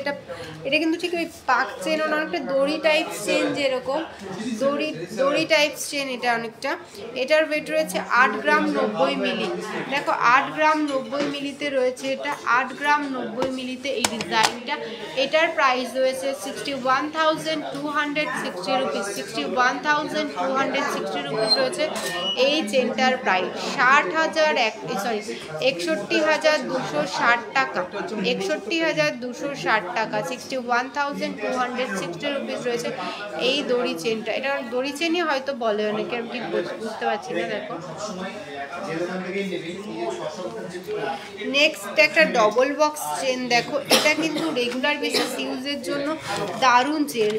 এটা কিন্তু ঠিক ওই পাক চেনও না, অনেকটা দড়ি টাইপস চেন, যেরকম দড়ি টাইপস চেন এটা অনেকটা। এটার ওয়েট রয়েছে 8 গ্রাম 90 মিলি। দেখো 8 গ্রাম 90 মিলিতে রয়েছে এটা, 8 গ্রাম 90 মিলিতে এই ডিজাইনটা। এটার প্রাইস রয়েছে 61,260 রুপিস, 61,260 রুপিস রয়েছে এই চেনটার প্রাইস। 61,260 টাকা, 61,260 টাকা, 61,260 রুপিস রয়েছে এই দড়ি চেনটা। এটা দড়ি চেনই হয়তো বলে অনেকে, আমি ঠিক বুঝতে পারছি না। দেখো নেক্সট একটা ডবল বক্স চেন দেখো, এটা কিন্তু রেগুলার বেসিস ইউজের জন্য দারুণ চেন,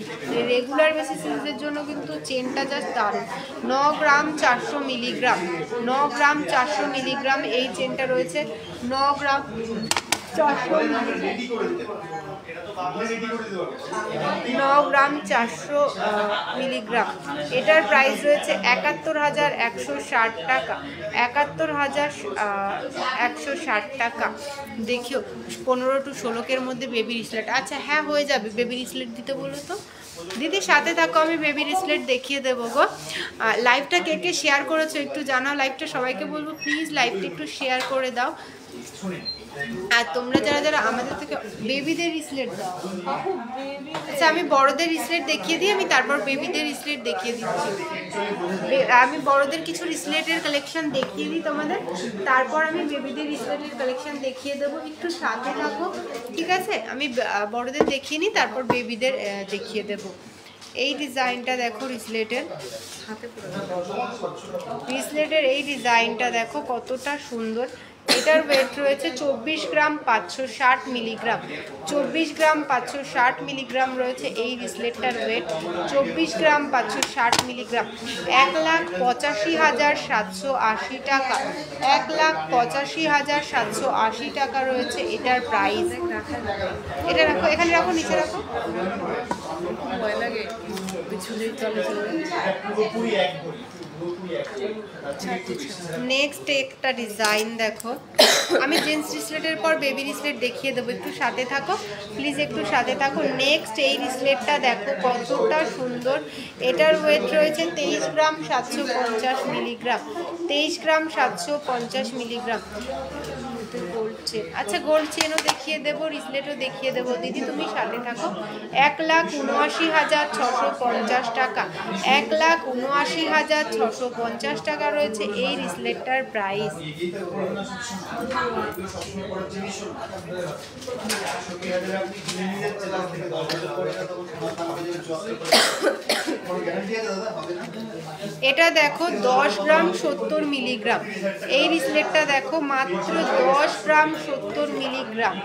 রেগুলার বেসিস ইউজের জন্য কিন্তু চেনটা জাস্ট দারুণ। 9 গ্রাম 400 মিলিগ্রাম, 9 গ্রাম 400 মিলিগ্রাম এই চেনটা রয়েছে, 9 গ্রাম 400 9 গ্রাম 400 মিলিগ্রাম। এটার প্রাইস রয়েছে 71,160 টাকা, 71,160 টাকা। দেখিও 15 to 16 মধ্যে বেবি রিসলেট। আচ্ছা হ্যাঁ হয়ে যাবে, বেবি রিসলেট দিতে বলো তো দিদি, সাথে থাকো, আমি বেবি রিসলেট দেখিয়ে দেবো গো। লাইভটা কে কে শেয়ার করেছো একটু জানাও, লাইভটা সবাইকে বলবো প্লিজ লাইভটা একটু শেয়ার করে দাও। আর তোমরা যারা যারা আমাদের থেকে বেবিদের রিসলেট দাও, আচ্ছা আমি বড়দের রিসলেট দেখিয়ে দিই, আমি তারপর বেবিদের রিসলেট দেখিয়ে দিচ্ছি। আমি বড়দের কিছু রিসলেটের কালেকশন দেখিয়ে দিই তোমাদের, তারপর আমি বেবিদের রিসলেটের কালেকশন দেখিয়ে দেবো, একটু সাথে থাকো ঠিক আছে। আমি বড়দের দেখিয়ে নিই, তারপর বেবিদের দেখিয়ে দেবো। এই ডিজাইনটা দেখো রিসলেটের, রিসলেটের এই ডিজাইনটা দেখো কতটা সুন্দর। এটার ওয়েট রয়েছে 24 গ্রাম 560 মিলিগ্রাম, 24 গ্রাম 560 মিলিগ্রাম রয়েছে এই রিসলেটটার ওয়েট, 24 গ্রাম 560 মিলিগ্রাম। 1,85,780 টাকা, 1,85,780 টাকা রয়েছে এটার প্রাইস। এটা রাখো, এখানে রাখো, নিচে রাখো। নেক্সট একটা ডিজাইন দেখো, আমি জেন্টস রিসলেটের পর বেবি রিসলেট দেখিয়ে দেবো, একটু সাথে থাকো প্লিজ, একটু সাথে থাকো। নেক্সট এই রিসলেটটা দেখো কতটা সুন্দর। এটার ওয়েট রয়েছে 23 গ্রাম 750 মিলিগ্রাম, 23 গ্রাম 750 মিলিগ্রাম। চেন। আচ্ছা গোল্ড চেনও দেখিয়ে দেবো, রিসলেটও দেখিয়ে দেবো। দিদি তুমি সাথে থাকো। 1,79,650 টাকা, 1,79,650 টাকা রয়েছে এই রিসলেটটার প্রাইস। এটা দেখো 10 গ্রাম 70 মিলিগ্রাম, এই রিসলেটটা দেখো মাত্র 10 গ্রাম 70 মিলিগ্রাম,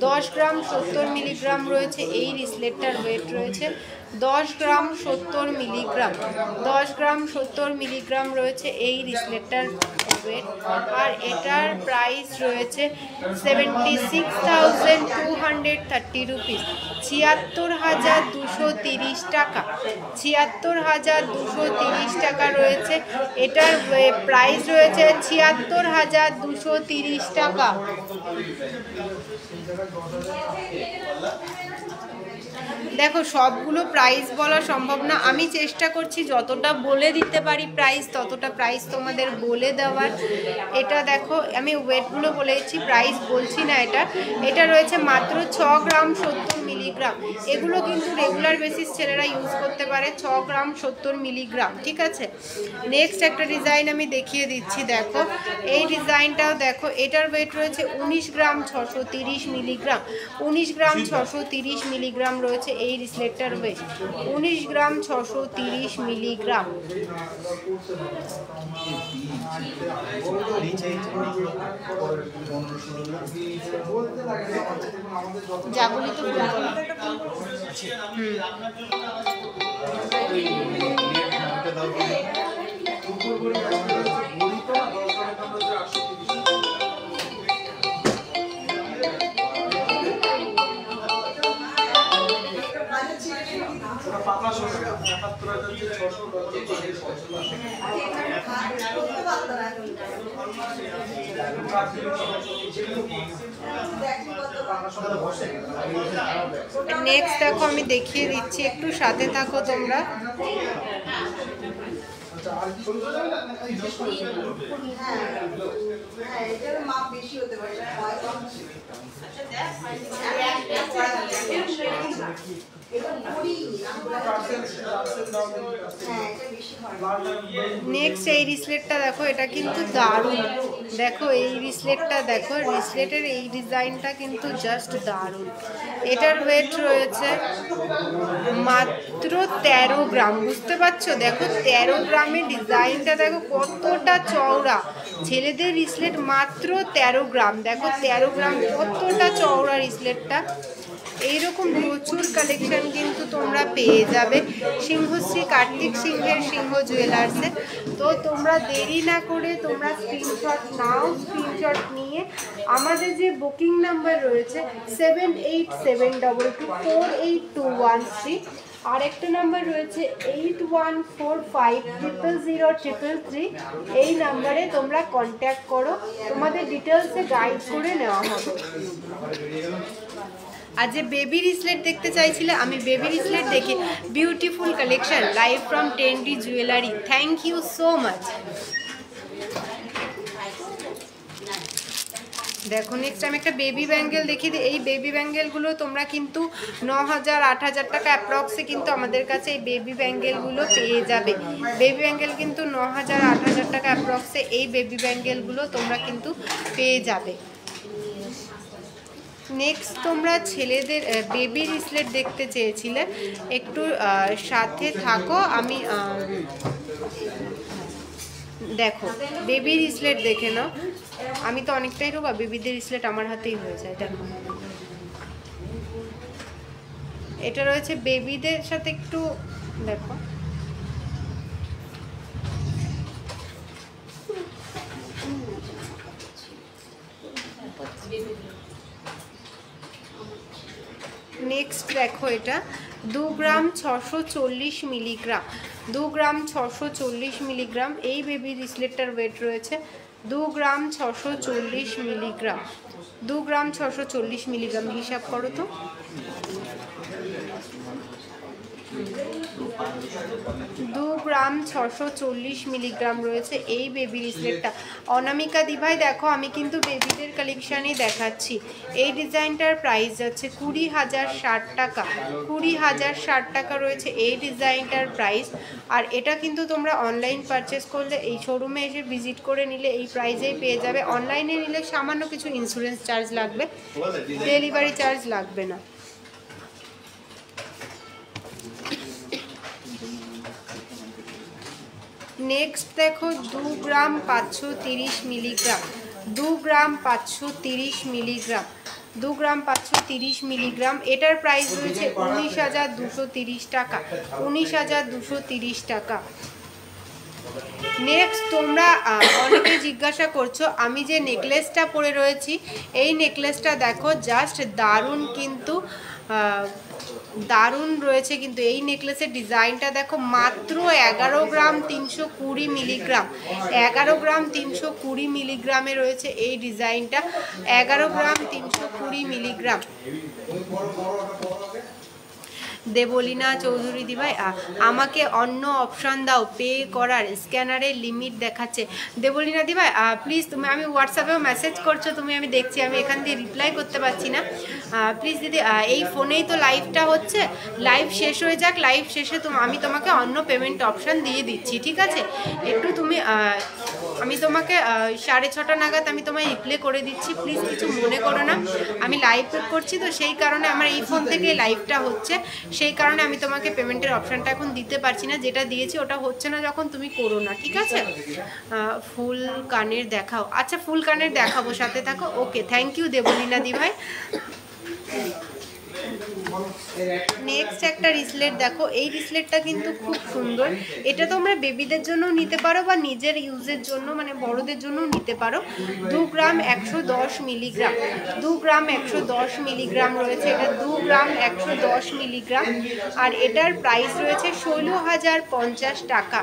10 গ্রাম 70 মিলিগ্রাম রয়েছে এই রিসলেটটার ওয়েট রয়েছে 10 গ্রাম 70 মিলিগ্রাম, 10 গ্রাম 70 মিলিগ্রাম রয়েছে এই রিসলেটটার ওয়েট। আর এটার প্রাইস রয়েছে 76,230 রুপিস, 76,230 টাকা, 76,230 টাকা রয়েছে এটার প্রাইস রয়েছে 76,230 টাকা। দেখো সবগুলো প্রাইস বলা সম্ভব না, আমি চেষ্টা করছি যতটা বলে দিতে পারি প্রাইস ততটা প্রাইস তোমাদের বলে দেওয়ার। এটা দেখো আমি ওয়েটগুলো বলেছি, প্রাইস বলছি না। এটা রয়েছে মাত্র 6 গ্রাম 70 মিলিগ্রাম, এগুলো কিন্তু রেগুলার বেসিস ছেলেরা ইউজ করতে পারে। 6 গ্রাম 70 মিলিগ্রাম, ঠিক আছে। নেক্সট একটা ডিজাইন আমি দেখিয়ে দিচ্ছি, দেখো এই ডিজাইনটাও দেখো, এটার ওয়েট রয়েছে 19 গ্রাম 630 মিলিগ্রাম, 19 গ্রাম 630 মিলিগ্রাম রয়েছে এই রিসলেটটার ওয়েট, 19 গ্রাম 630 মিলিগ্রাম। যাগুলি তো নেক্সট দেখো আমি দেখিয়ে দিচ্ছি, একটু সাথে থাকো তোমরা। নেক্সট এই রিসলেটটা দেখো, এটা কিন্তু দারুণ। দেখো এই রিসলেটটা দেখো, রিসলেটের এই ডিজাইনটা কিন্তু জাস্ট দারুণ। এটার ওয়েট রয়েছে মাত্র 13 গ্রাম, বুঝতে পারছো? দেখো 13 গ্রামের ডিজাইনটা দেখো কতটা চওড়া। ছেলেদের রিসলেট মাত্র 13 গ্রাম, দেখো 13 গ্রাম কতটা চওড়া রিসলেটটা। এইরকম প্রচুর কালেকশন কিন্তু তোমরা পেয়ে যাবে সিংহশ্রী কার্তিক সিংহের সিংহ জুয়েলার্সে। তো তোমরা দেরি না করে তোমরা স্ক্রিনশট নাও, স্ক্রিনশট নিয়ে আমাদের যে বুকিং নাম্বার রয়েছে 7872248213, আর একটা নাম্বার রয়েছে 8145000333, এই নাম্বারে তোমরা কন্ট্যাক্ট করো, তোমাদের ডিটেলসে গাইড করে নেওয়া হবে। আর যে বেবি রিসলেট দেখতে চাইছিলে, আমি বেবি রিসলেট দেখি, বিউটিফুল কালেকশন লাইভ ফ্রম টেন্ডি jewellery. Thank you so much. দেখো নেক্সট আমি একটা বেবি ব্যাঙ্গেল দেখিয়ে দিই। এই বেবি ব্যাঙ্গেলগুলো তোমরা কিন্তু 9,000-8,000 টাকা অ্যাপ্রক্সে কিন্তু আমাদের কাছে এই বেবি ব্যাঙ্গেলগুলো পেয়ে যাবে। বেবি ব্যাঙ্গেল কিন্তু 9,000-8,000 টাকা অ্যাপ্রক্সে এই বেবি ব্যাঙ্গেলগুলো তোমরা কিন্তু পেয়ে যাবে। নেক্সট তোমরা ছেলেদের বেবি রিসলেট দেখতে চেয়েছিলে, একটু সাথে থাকো। আমি দেখো বেবি রিসলেট দেখে নাও, আমি তো অনেকটাই রোগা, বেবিদের রিসলেট আমার হাতেই হয়ে যায়। দেখো এটা রয়েছে বেবিদের সাথে, একটু দেখো নেক্সট দেখো এটা 2 গ্রাম 640 মিলিগ্রাম, 2 গ্রাম 640 মিলিগ্রাম এই বেবি রিসলেটটার ওয়েট রয়েছে 2 গ্রাম 640 মিলিগ্রাম, 2 গ্রাম 640 মিলিগ্রাম। হিসাব করো তো, 2 গ্রাম 640 মিলিগ্রাম রয়েছে এই বেবি রিসলেটটা। অনামিকা দিভাই দেখো আমি কিন্তু বেবিদের কালেকশানই দেখাচ্ছি। এই ডিজাইনটার প্রাইস যাচ্ছে 20,060 টাকা। 20,060 টাকা রয়েছে এই ডিজাইনটার প্রাইস। আর এটা কিন্তু তোমরা অনলাইন পারচেস করলে এই শোরুমে এসে ভিজিট করে নিলে এই প্রাইসেই পেয়ে যাবে। অনলাইনে নিলে সামান্য কিছু ইন্স্যুরেন্স চার্জ লাগবে, ডেলিভারি চার্জ লাগবে না। নেক্সট দেখো 2 গ্রাম 530 মিলিগ্রাম। 2 গ্রাম 530 মিলিগ্রাম। 2 গ্রাম 530 মিলিগ্রাম। এটার প্রাইস রয়েছে 19,230 টাকা। 19,230 টাকা। নেক্সট তোমরা অনেকে জিজ্ঞাসা করছো আমি যে নেকলেসটা পরে রয়েছি এই নেকলেসটা দেখো জাস্ট দারুণ, কিন্তু দারুণ রয়েছে। কিন্তু এই নেকলেসের ডিজাইনটা দেখো মাত্র 11 গ্রাম 320 মিলিগ্রাম। 11 গ্রাম 320 মিলিগ্রামে রয়েছে এই ডিজাইনটা। 11 গ্রাম 320 মিলিগ্রাম। দেবলীনা চৌধুরী দিভাই আমাকে অন্য অপশান দাও, পে করার স্ক্যানারের লিমিট দেখাচ্ছে। দেবলীনা দিভাই প্লিজ তুমি, আমি হোয়াটসঅ্যাপেও মেসেজ করছো তুমি, আমি দেখছি, আমি এখান দিয়ে রিপ্লাই করতে পারছি না। প্লিজ দিদি এই ফোনেই তো লাইভটা হচ্ছে, লাইভ শেষ হয়ে যাক, লাইভ শেষে আমি তোমাকে অন্য পেমেন্ট অপশান দিয়ে দিচ্ছি, ঠিক আছে? একটু তুমি আমি তোমাকে 6:30 নাগাদ আমি তোমায় রিপ্লাই করে দিচ্ছি, প্লিজ কিছু মনে করো না। আমি লাইভ করছি তো সেই কারণে আমার এই ফোন থেকে লাইভটা হচ্ছে, সেই কারণে আমি তোমাকে পেমেন্টের অপশানটা এখন দিতে পারছি না। যেটা দিয়েছি ওটা হচ্ছে না যখন তুমি করো না, ঠিক আছে? ফুল কানের দেখাও। আচ্ছা ফুল কানের দেখাবো, সাথে থাকো। ওকে, থ্যাংক ইউ দেবলীনা দি ভাই। নেক্সট একটা রিসলেট দেখো, এই রিসলেটটা কিন্তু খুব সুন্দর। এটা তোমরা বেবিদের জন্য নিতে পারো বা নিজের ইউজের জন্য মানে বড়দের জন্য নিতে পারো। 2 গ্রাম 110 মিলিগ্রাম। 2 গ্রাম 110 মিলিগ্রাম রয়েছে এটা। 2 গ্রাম 110 মিলিগ্রাম। আর এটার প্রাইস রয়েছে 16,050 টাকা।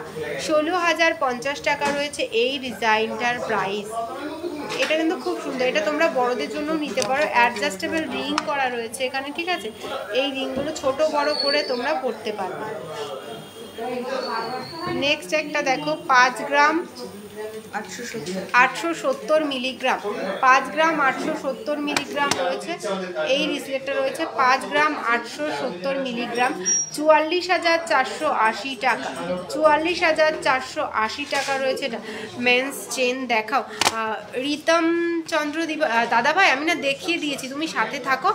16,050 টাকা রয়েছে এই ডিজাইনটার প্রাইস। এটা কিন্তু খুব সুন্দর, এটা তোমরা বড়দের জন্য নিতে পারো। অ্যাডজাস্টেবল রিং করা রয়েছে এখানে, ঠিক আছে? এই রিংগুলো ছোট বড় করে তোমরা পরতে পারবে। নেক্সট একটা দেখো 5 গ্রাম 870 মিলিগ্রাম। 5 গ্রাম 870 মিলিগ্রাম রয়েছে এই রিসলেটটা রয়েছে। 5 গ্রাম 870 মিলিগ্রাম। 44,480 টাকা। 44,480 টাকা রয়েছে এটা। মেন্স চেন দেখাও। রিতম চন্দ্র দাদা ভাই আমি না দেখিয়ে দিয়েছি, তুমি সাথে থাকো।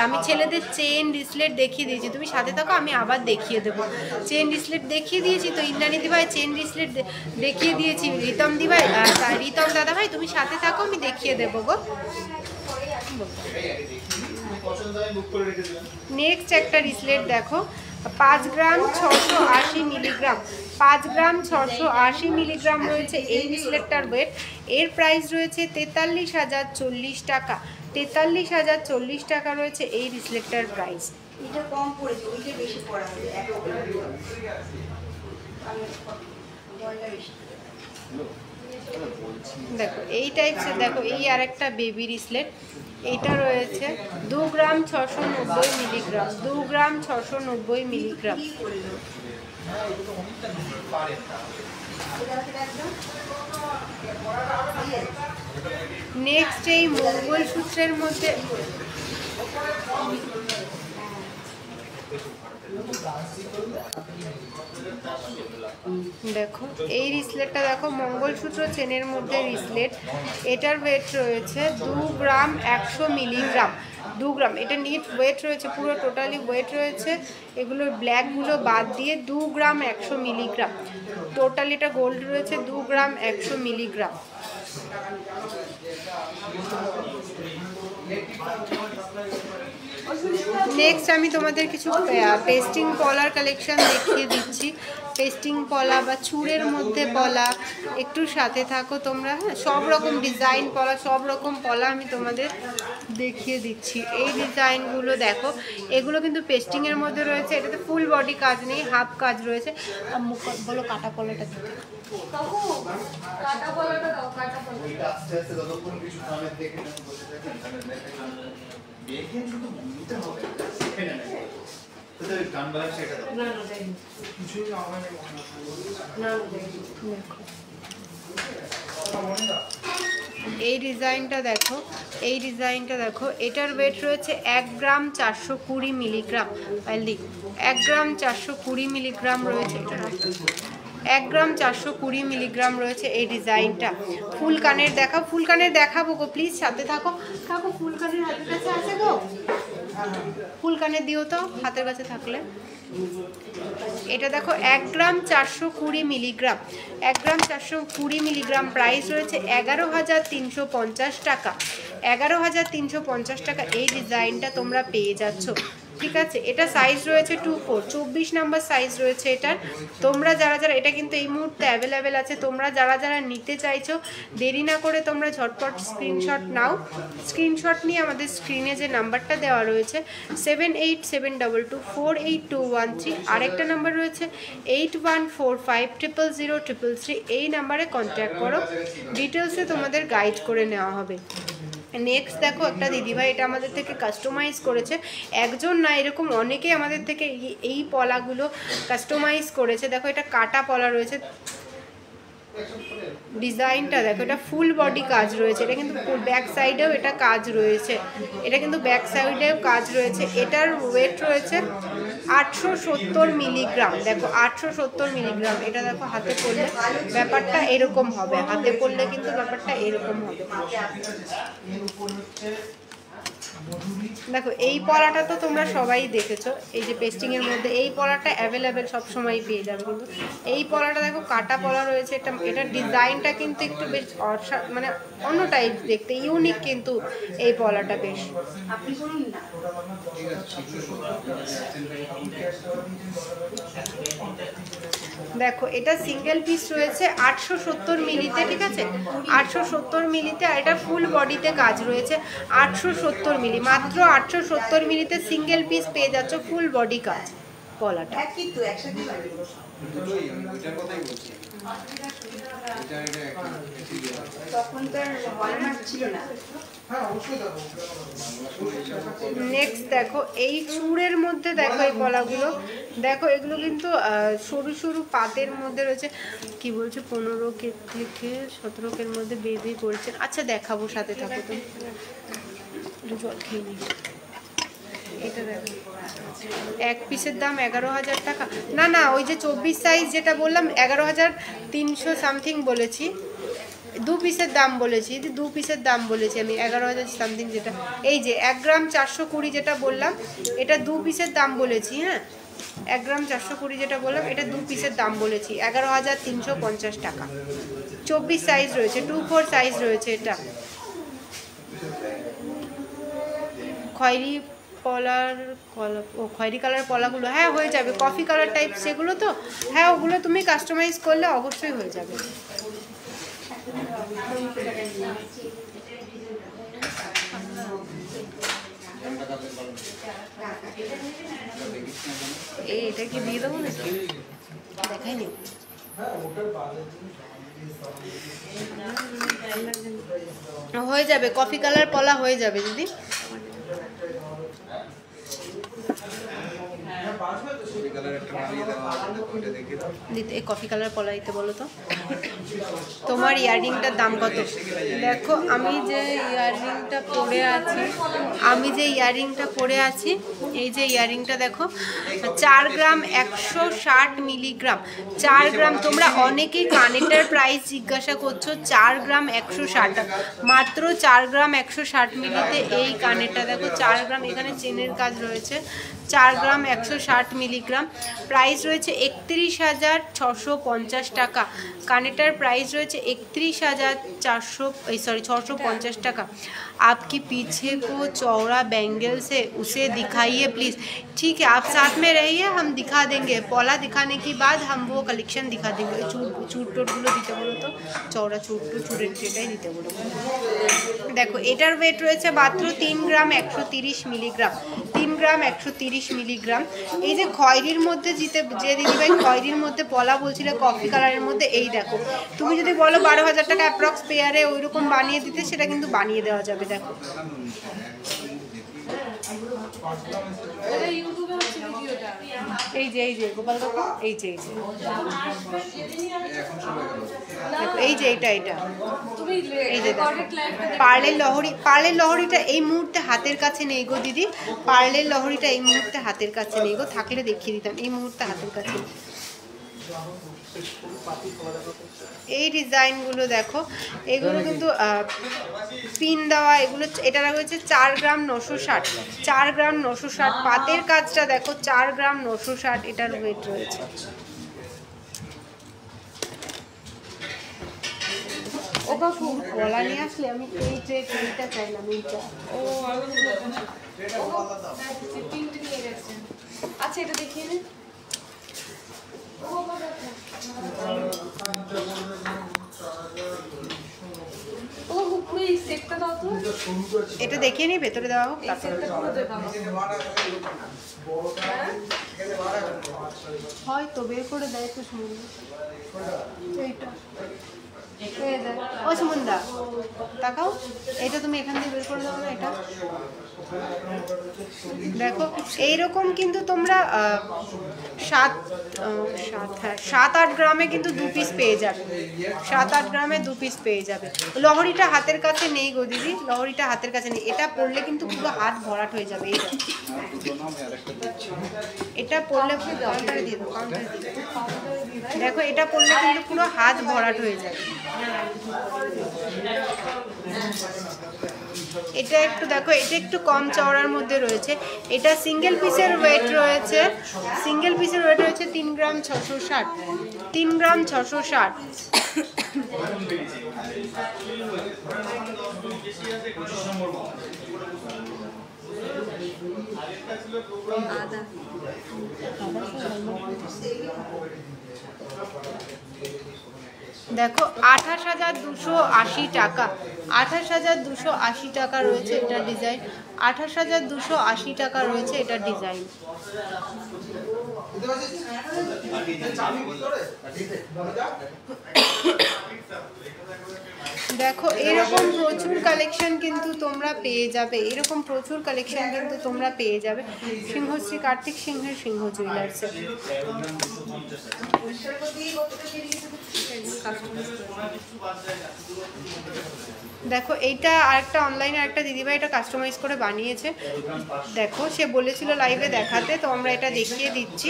আমি ছেলেদের চেন রিসলেট দেখিয়ে দিয়েছি, তুমি সাথে থাকো, আমি আবার দেখিয়ে দেবো। চেন রিসলেট দেখিয়ে দিয়েছি তো, ইন্দ্রাণী দিভাই চেন রিসলেট দেখিয়ে দিয়েছি। রিতম দিভাই, রিতম দাদা ভাই তুমি সাথে থাকো, আমি দেখিয়ে দেবো গো। নেক্সট একটা রিসলেট দেখো 5 গ্রাম 680 মিলিগ্রাম। 5 গ্রাম 680 মিলিগ্রাম রয়েছে এই রিসলেটটার ওয়েট। এর প্রাইস রয়েছে 43,040 টাকা। 43,040 টাকা রয়েছে এই রিসলেটটার প্রাইস। এটা কম পড়েছে, ওইটা বেশি পড়া হবে। দেখো এই টাইপসের, দেখো এই আর একটা বেবি রিসলেট। এইটা রয়েছে 2 গ্রাম 690 মিলিগ্রাম। 2 গ্রাম 690 মিলিগ্রাম। নেক্সট এই মঙ্গলসূত্রের মধ্যে দেখো এই রিসলেটটা দেখো, মঙ্গলসূত্র চেনের মধ্যে রিসলেট। এটার ওয়েট রয়েছে 2 গ্রাম 100 মিলিগ্রাম। 2 গ্রাম এটা নিট ওয়েট রয়েছে, পুরো টোটালি ওয়েট রয়েছে এগুলোর ব্ল্যাকগুলো বাদ দিয়ে 2 গ্রাম 100 মিলিগ্রাম। টোটাল এটা গোল্ড রয়েছে 2 গ্রাম 100 মিলিগ্রাম। নেক্সট আমি তোমাদের কিছু পেস্টিং পলার কালেকশন দেখিয়ে দিচ্ছি। পেস্টিং পলা বা চুড়ের মধ্যে পলা, একটু সাথে থাকো তোমরা। হ্যাঁ, সব রকম ডিজাইন পলা, সব রকম পলা আমি তোমাদের দেখিয়ে দিচ্ছি। এই ডিজাইনগুলো দেখো, এগুলো কিন্তু পেস্টিংয়ের মধ্যে রয়েছে। এটাতে ফুল বডি কাজ নেই, হাফ কাজ রয়েছে। বলো কাটা পলাটা দিতে। এই ডিজাইনটা দেখো, এই ডিজাইনটা দেখো, এটার ওয়েট রয়েছে 1 গ্রাম 420 মিলিগ্রাম। 1 গ্রাম 420 মিলিগ্রাম রয়েছে, এটা 1 গ্রাম 420 মিলিগ্রাম রয়েছে এই ডিজাইনটা। ফুল কানের দেখাও, ফুল কানের দেখাবো গো, প্লিজ সাথে থাকো। কাকু ফুল কানের হাতের কাছে আছে গো, ফুল কানের দিও তো হাতের কাছে থাকলে। এটা দেখো 1 গ্রাম 420 মিলিগ্রাম, 1 গ্রাম 420 মিলিগ্রাম। প্রাইস রয়েছে 11,350 টাকা। 11,350 টাকা এই ডিজাইনটা তোমরা পেয়ে যাচ্ছ, ঠিক আছে। এটা সাইজ রয়েছে 24, 24 নাম্বার সাইজ রয়েছে এটার। তোমরা যারা যারা, এটা কিন্তু এই মুহূর্তে অ্যাভেলেবেল আছে, তোমরা যারা যারা নিতে চাইছো দেরি না করে তোমরা ঝটপট স্ক্রিনশট নাও। স্ক্রিনশট নিয়ে আমাদের স্ক্রিনে যে নাম্বারটা দেওয়া রয়েছে 7872248213, আরেকটা নাম্বার রয়েছে 8145000033, এই নাম্বারে কন্ট্যাক্ট করো, ডিটেলসে তোমাদের গাইড করে নেওয়া হবে। নেক্সট দেখো একটা দিদিভাই এটা আমাদের থেকে কাস্টমাইজ করেছে, একজন না এরকম অনেকেই আমাদের থেকে এই পলাগুলো কাস্টমাইজ করেছে। দেখো এটা কাটা পলা রয়েছে, ডিজাইনটা দেখো, এটা ফুল বডি কাজ রয়েছে, এটা কিন্তু ব্যাক সাইডেও এটা কাজ রয়েছে, এটা কিন্তু ব্যাক সাইডেও কাজ রয়েছে। এটার ওয়েট রয়েছে 870 মিলিগ্রাম। দেখো 870 মিলিগ্রাম। এটা দেখো হাতে পড়লে ব্যাপারটা এরকম হবে, হাতে পড়লে কিন্তু ব্যাপারটা এরকম হবে। দেখো এই পলাটা তো তোমরা সবাই দেখেছো, এই যে পেস্টিংয়ের মধ্যে এই পলাটা অ্যাভেলেবেল সবসময় পেয়ে যাবে, কিন্তু এই পলাটা দেখো কাটা পলা রয়েছে। এটার ডিজাইনটা কিন্তু একটু বেশ মানে অন্য টাইপ দেখতে, ইউনিক কিন্তু এই পলাটা বেশ। আপনি বলুন না। দেখো এটা সিঙ্গেল পিস রয়েছে 870 মিলিতে, ঠিক আছে, 870 মিলিতে। আর এটা ফুল বডিতে কাজ রয়েছে 870 মিলি, মাত্র 870 মিলিতে সিঙ্গেল পিস পেয়ে যাচ্ছ, ফুল বডি কাজ পলাটা। একই তো, একসাথে লাগে। তখন তার হলমার্ক ছিল না। নেক্সট দেখো এই চূড়ের মধ্যে দেখো এই পলাগুলো, দেখো এগুলো কিন্তু সরু সরু পাতের মধ্যে রয়েছে, কি বলছে 15 থেকে 17 মধ্যে বেবি করেছেন। আচ্ছা দেখাবো, সাথে থাকো তো, জল খেয়ে নিই। এটা দেখো এক পিসের দাম 11,000 টাকা। না না, ওই যে 24 সাইজ যেটা বললাম 11,300 সামথিং বলেছি, 2 পিসের দাম বলেছি, 2 পিসের দাম বলেছি আমি, 11,000 সামথিং যেটা। এই যে 1 গ্রাম 420 যেটা বললাম এটা 2 পিসের দাম বলেছি, হ্যাঁ 1 গ্রাম 420 যেটা বললাম এটা 2 পিসের দাম বলেছি, 11,350 টাকা। 24 সাইজ রয়েছে, 24 সাইজ রয়েছে। এটা খয়েরি পলার খয়েরি কালার পলাগুলো, হ্যাঁ হয়ে যাবে, কফি কালার টাইপ সেগুলো তো, হ্যাঁ ওগুলো তুমি কাস্টমাইজ করলে অবশ্যই হয়ে যাবে। এটা কি দিয়ে দেবো নাকি, দেখাই নি। হয়ে যাবে, কফি কালার পলা হয়ে যাবে দিদি। দিতে এই কফি কালার পলা দিতে বলো তো। তোমার ইয়াররিংটার দাম কত? দেখো আমি যে ইয়াররিংটা পরে আছি, এই যে ইয়াররিংটা দেখো 4 গ্রাম 160 মিলিগ্রাম। 4 গ্রাম, তোমরা অনেকেই কানেরটার প্রাইস জিজ্ঞাসা করছো, 4 গ্রাম 160, মাত্র 4 গ্রাম 160 মিলিতে এই কানেরটা দেখো। 4 গ্রাম, এখানে চেনের কাজ রয়েছে, 4 গ্রাম 160 মিলিগ্রাম। প্রাইস রয়েছে 31,650 টাকা। কানেরটার প্রাইস রয়েছে 650 টাকা। आपकी पीछे को चौड़ा बैंगल्स है, उसे दिखाइए प्लीज़। ठीक है, आप साथ में रहिए, हम दिखा देंगे। पौला दिखाने के बाद हम वो कलेक्शन दिखा देंगे। चूट टोटगुलो दीते बोलो तो, चौड़ा चूड़ेर जेटाई दीते बोलो। देखो एटार वेट रयेछे मात्र 3 ग्राम 130 मिलिग्राम। 3 ग्राम 130 मिलिग्राम। এই যে খয়েরির মধ্যে যে দিদিভাই খয়েরির মধ্যে পলা বলছিলে কফি কালারের মধ্যে, এই দেখো তুমি যদি বলো 12,000 টাকা অ্যাপ্রক্স পেয়ারে ওইরকম বানিয়ে দিতে, সেটা কিন্তু বানিয়ে দেওয়া যাবে। দেখো এটা ইউটিউবে হচ্ছে ভিডিওটা। এই যে গোপাল কাকু, এই যে দেখো, এই যে এটা তুমি এই যে রেকর্ডেড লাইভটা পার্লের লহরিটা এই মুহূর্তে হাতের কাছে নেই গো দিদি। পার্লের লহরিটা এই মুহূর্তে হাতের কাছে নেই গো, থাকলে দেখিয়ে দিতাম। এই মুহূর্তে হাতের কাছে নেই। এই ডিজাইনগুলো দেখো, এগুলো কিন্তু পিন দেওয়া, এগুলো এটা রয়েছে 4 গ্রাম 960, 4 গ্রাম 960। পাতের কাজটা দেখো, 4 গ্রাম 960 এটার ওয়েট রয়েছে। ও কাকু গলা নিয়ে আসলে আমি এই ট্রেটা চাইলাম, এইটা। ও পিনটা নিয়ে গেছেন। আচ্ছা এটা দেখিয়ে নে। ও পুরো এই সেটটা দাও তো। এটা দেখিয়ে নি, ভেতরে দেওয়া হোক এই তারপরে। সেটটা পুরো দেখাও। হয়তো বের করে দেয় তো সুমন। এইটা এই দেখ, ও সুমনদা তাকাও, এটা তুমি এখান থেকে বের করে দাও না। এটা দেখো, এইরকম কিন্তু তোমরা 7-8 গ্রামে কিন্তু 2 পিস পেয়ে যাবে। 7-8 গ্রামে 2 পিস পেয়ে যাবে। লহরিটা হাতের কাছে নেই গো দিদি, লহরিটা হাতের কাছে নেই। এটা পরলে কিন্তু পুরো হাত ভরাট হয়ে যাবে। এটা পরলে কাউন্টারে দিয়ে দাও, কাউন্টারে দিয়ে দাও। দেখো, এটা পরলে কিন্তু পুরো হাত ভরাট হয়ে যাবে। এটা একটু দেখো, এটা একটু কম চওড়ার মধ্যে রয়েছে। এটা সিঙ্গেল পিসের ওয়েট রয়েছে, 3 গ্রাম 660, 3 গ্রাম 660। দেখো 28,280 টাকা, 28,280 টাকা রয়েছে এটা ডিজাইন। 28,280 টাকা রয়েছে এটা ডিজাইন। দেখো, এরকম প্রচুর কালেকশন কিন্তু তোমরা পেয়ে যাবে, এরকম প্রচুর কালেকশন কিন্তু তোমরা পেয়ে যাবে সিংহশ্রী কার্তিক সিংহের সিংহ জুয়েলার্সে। দেখো, এইটা আরেকটা অনলাইনে একটা দিদিভাই এটা কাস্টমাইজ করে বানিয়েছে। দেখো, সে বলেছিল লাইভে দেখাতে, তো আমরা এটা দেখিয়ে দিচ্ছি।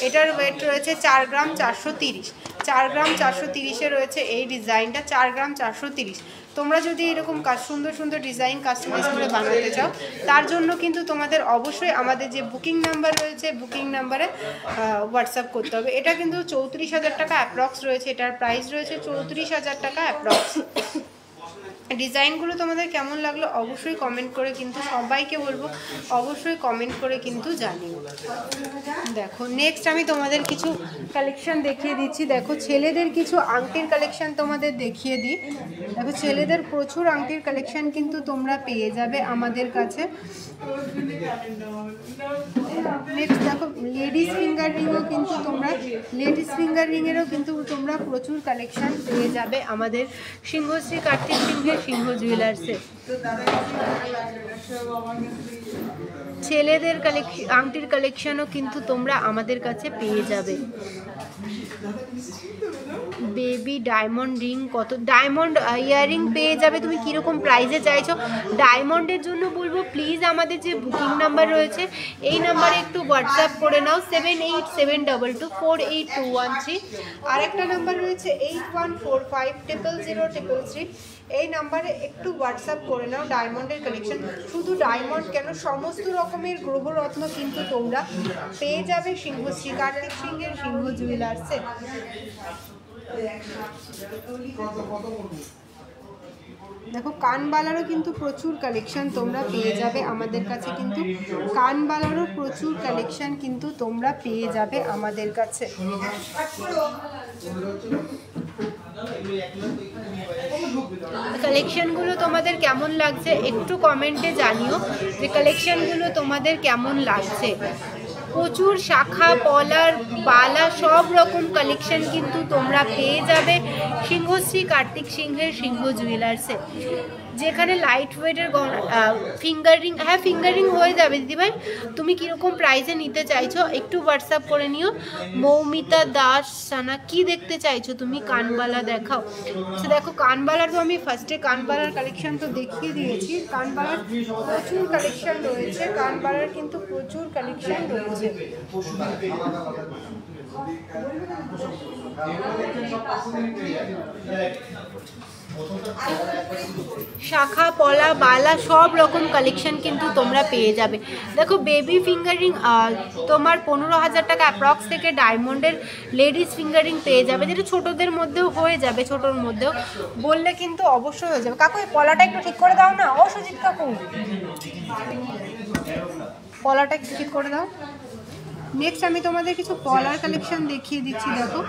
এটার ওয়েট রয়েছে 4 গ্রাম 430, 4 গ্রাম 430-এ রয়েছে এই ডিজাইনটা, 4 গ্রাম 430। তোমরা যদি এরকম সুন্দর সুন্দর ডিজাইন কাস্টমাইজ করে বানাতে চাও, তার জন্য কিন্তু তোমাদের অবশ্যই আমাদের যে বুকিং নাম্বার রয়েছে, বুকিং নাম্বারে হোয়াটসঅ্যাপ করতে হবে। এটা কিন্তু 34,000 টাকা অ্যাপ্রক্স রয়েছে, এটার প্রাইস রয়েছে 34,000 টাকা অ্যাপ্রক্স। ডিজাইনগুলো তোমাদের কেমন লাগলো অবশ্যই কমেন্ট করে, কিন্তু সবাইকে বলবো অবশ্যই কমেন্ট করে কিন্তু জানিও। দেখো, নেক্সট আমি তোমাদের কিছু কালেকশন দেখিয়ে দিচ্ছি। দেখো, ছেলেদের কিছু আংটির কালেকশন তোমাদের দেখিয়ে দিই। দেখো, ছেলেদের প্রচুর আংটির কালেকশন কিন্তু তোমরা পেয়ে যাবে আমাদের কাছে। নেক্সট দেখো, লেডিস ফিঙ্গার রিংও কিন্তু তোমরা, লেডিস ফিঙ্গার রিংয়েরও কিন্তু তোমরা প্রচুর কালেকশন পেয়ে যাবে আমাদের সিংহশ্রী কার্তিক সিংহের সিংহ জুয়েলার্সে। ছেলেদের আংটির কালেকশনও কিন্তু তোমরা আমাদের কাছে পেয়ে যাবে। বেবি ডায়মন্ড রিং, কত ডায়মন্ড ইয়াররিং পেয়ে যাবে। তুমি কীরকম প্রাইসে চাইছো? ডায়মন্ডের জন্য বলবো প্লিজ আমাদের যে বুকিং নাম্বার রয়েছে এই নাম্বারে একটু হোয়াটসঅ্যাপ করে নাও, 7872248213। আর একটা নাম্বার রয়েছে 8145000333। এই নাম্বারে একটু হোয়াটসঅ্যাপ করে নাও ডায়মন্ডের কালেকশন। শুধু ডায়মন্ড কেন, সমস্ত রকমের গ্রহরত্ন কিন্তু তোমরা পেয়ে যাবে সিংহশ্রী কার্তিক সিংহের সিংহ জুয়েলার্সে। দেখো, কানবালারও কিন্তু প্রচুর কালেকশন তোমরা পেয়ে যাবে আমাদের কাছে, কিন্তু কানবালারও প্রচুর কালেকশন কিন্তু তোমরা পেয়ে যাবে আমাদের কাছে। কালেকশনগুলো তোমাদের কেমন লাগছে একটু কমেন্টে জানিও যে কালেকশনগুলো তোমাদের কেমন লাগছে। প্রচুর শাখা পলার বালা সব রকম কালেকশন কিন্তু তোমরা পেয়ে যাবে সিংহশ্রী কার্তিক সিংহের সিংহ জুয়েলার্সে। যেখানে লাইট ওয়েটের ফিঙ্গারিং, হ্যাঁ ফিঙ্গারিং হয়ে যাবে দিদিভাই। তুমি কীরকম প্রাইসে নিতে চাইছো একটু হোয়াটসঅ্যাপ করে নিও। মৌমিতা দাস সানা, কি দেখতে চাইছো তুমি? কানবালা দেখাও। আচ্ছা দেখো কানবালার তো আমি ফার্স্টে কানবালার কালেকশন তো দেখিয়ে দিয়েছি। কানবালার প্রচুর কালেকশন রয়েছে, কানবালার কিন্তু প্রচুর কালেকশন রয়েছে। শাখা পলা বালা সব রকম কালেকশন কিন্তু তোমরা পেয়ে যাবে। দেখো বেবি ফিঙ্গারিং তোমার 15,000 টাকা অ্যাপ্রক্স থেকে ডায়মন্ডের লেডিস ফিঙ্গারিং পেয়ে যাবে, যেটা ছোটদের মধ্যেও হয়ে যাবে, ছোটোর মধ্যেও বললে কিন্তু অবশ্যই হয়ে যাবে। কাকু এই পলাটা একটু ঠিক করে দাও না, ও সুজিত কাকু পলাটা একটু ঠিক করে দাও। নেক্সট আমি তোমাদের কিছু পলার কালেকশন দেখিয়ে দিচ্ছি। দেখো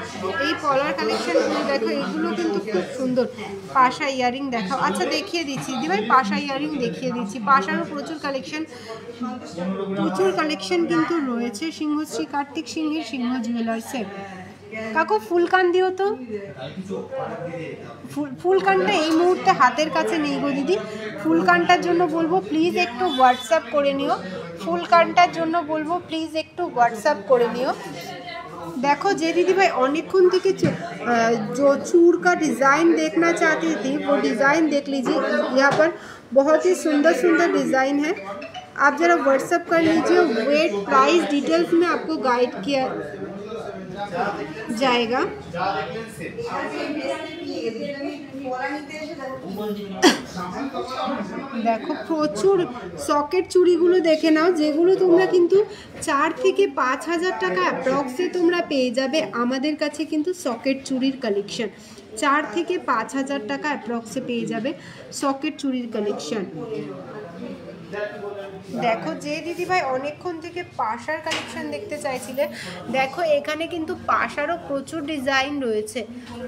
এই পলার কালেকশনগুলো দেখো, এগুলো কিন্তু খুব সুন্দর। পাশা ইয়ারিং দেখাও। আচ্ছা দেখিয়ে দিচ্ছি দিদিভাই, পাশা ইয়ারিং দেখিয়ে দিচ্ছি। পাশারও প্রচুর কালেকশন কিন্তু রয়েছে। সিংহশ্রী কার্তিক সিংহের সিংহ জুয়েলার্সে। কাকু ফুলকান দিও তো, ফুলকানটা এই মুহূর্তে হাতের কাছে নেই গো দিদি। ফুলকানটার জন্য বলবো প্লিজ একটু হোয়াটসঅ্যাপ করে নিও। ফুলকানটার জন্য বলবো প্লিজ একটু হোয়াটসঅ্যাপ করে নিও। देखो जे दीदी भाई अनेकक्षण থেকে जो चूड़ का डिज़ाइन देखना चाहती थी वो डिज़ाइन देख लीजिए। यहाँ पर बहुत ही सुंदर सुंदर डिज़ाइन है, आप ज़रा व्हाट्सअप कर लीजिए। वेट प्राइस डिटेल्स में आपको गाइड किया जाएगा। देखो प्रचुर सकेट चूड़ीगुलो देखे नाओ, जेगुलो तोमरा किन्तु 4 থেকে 5,000 টাকা অ্যাপ্রক্সে তোমরা পেয়ে যাবে আমাদের কাছে। কিন্তু সকেট চুড়ির কালেকশন 4 থেকে 5,000 টাকা অ্যাপ্রক্সে পেয়ে যাবে সকেট চুড়ির কালেকশন। देखो जे दीदी भाई अनेकक्षण থেকে পাশার কালেকশন দেখতে চাইছিলে, দেখো এখানে কিন্তু পাশারও প্রচুর ডিজাইন রয়েছে,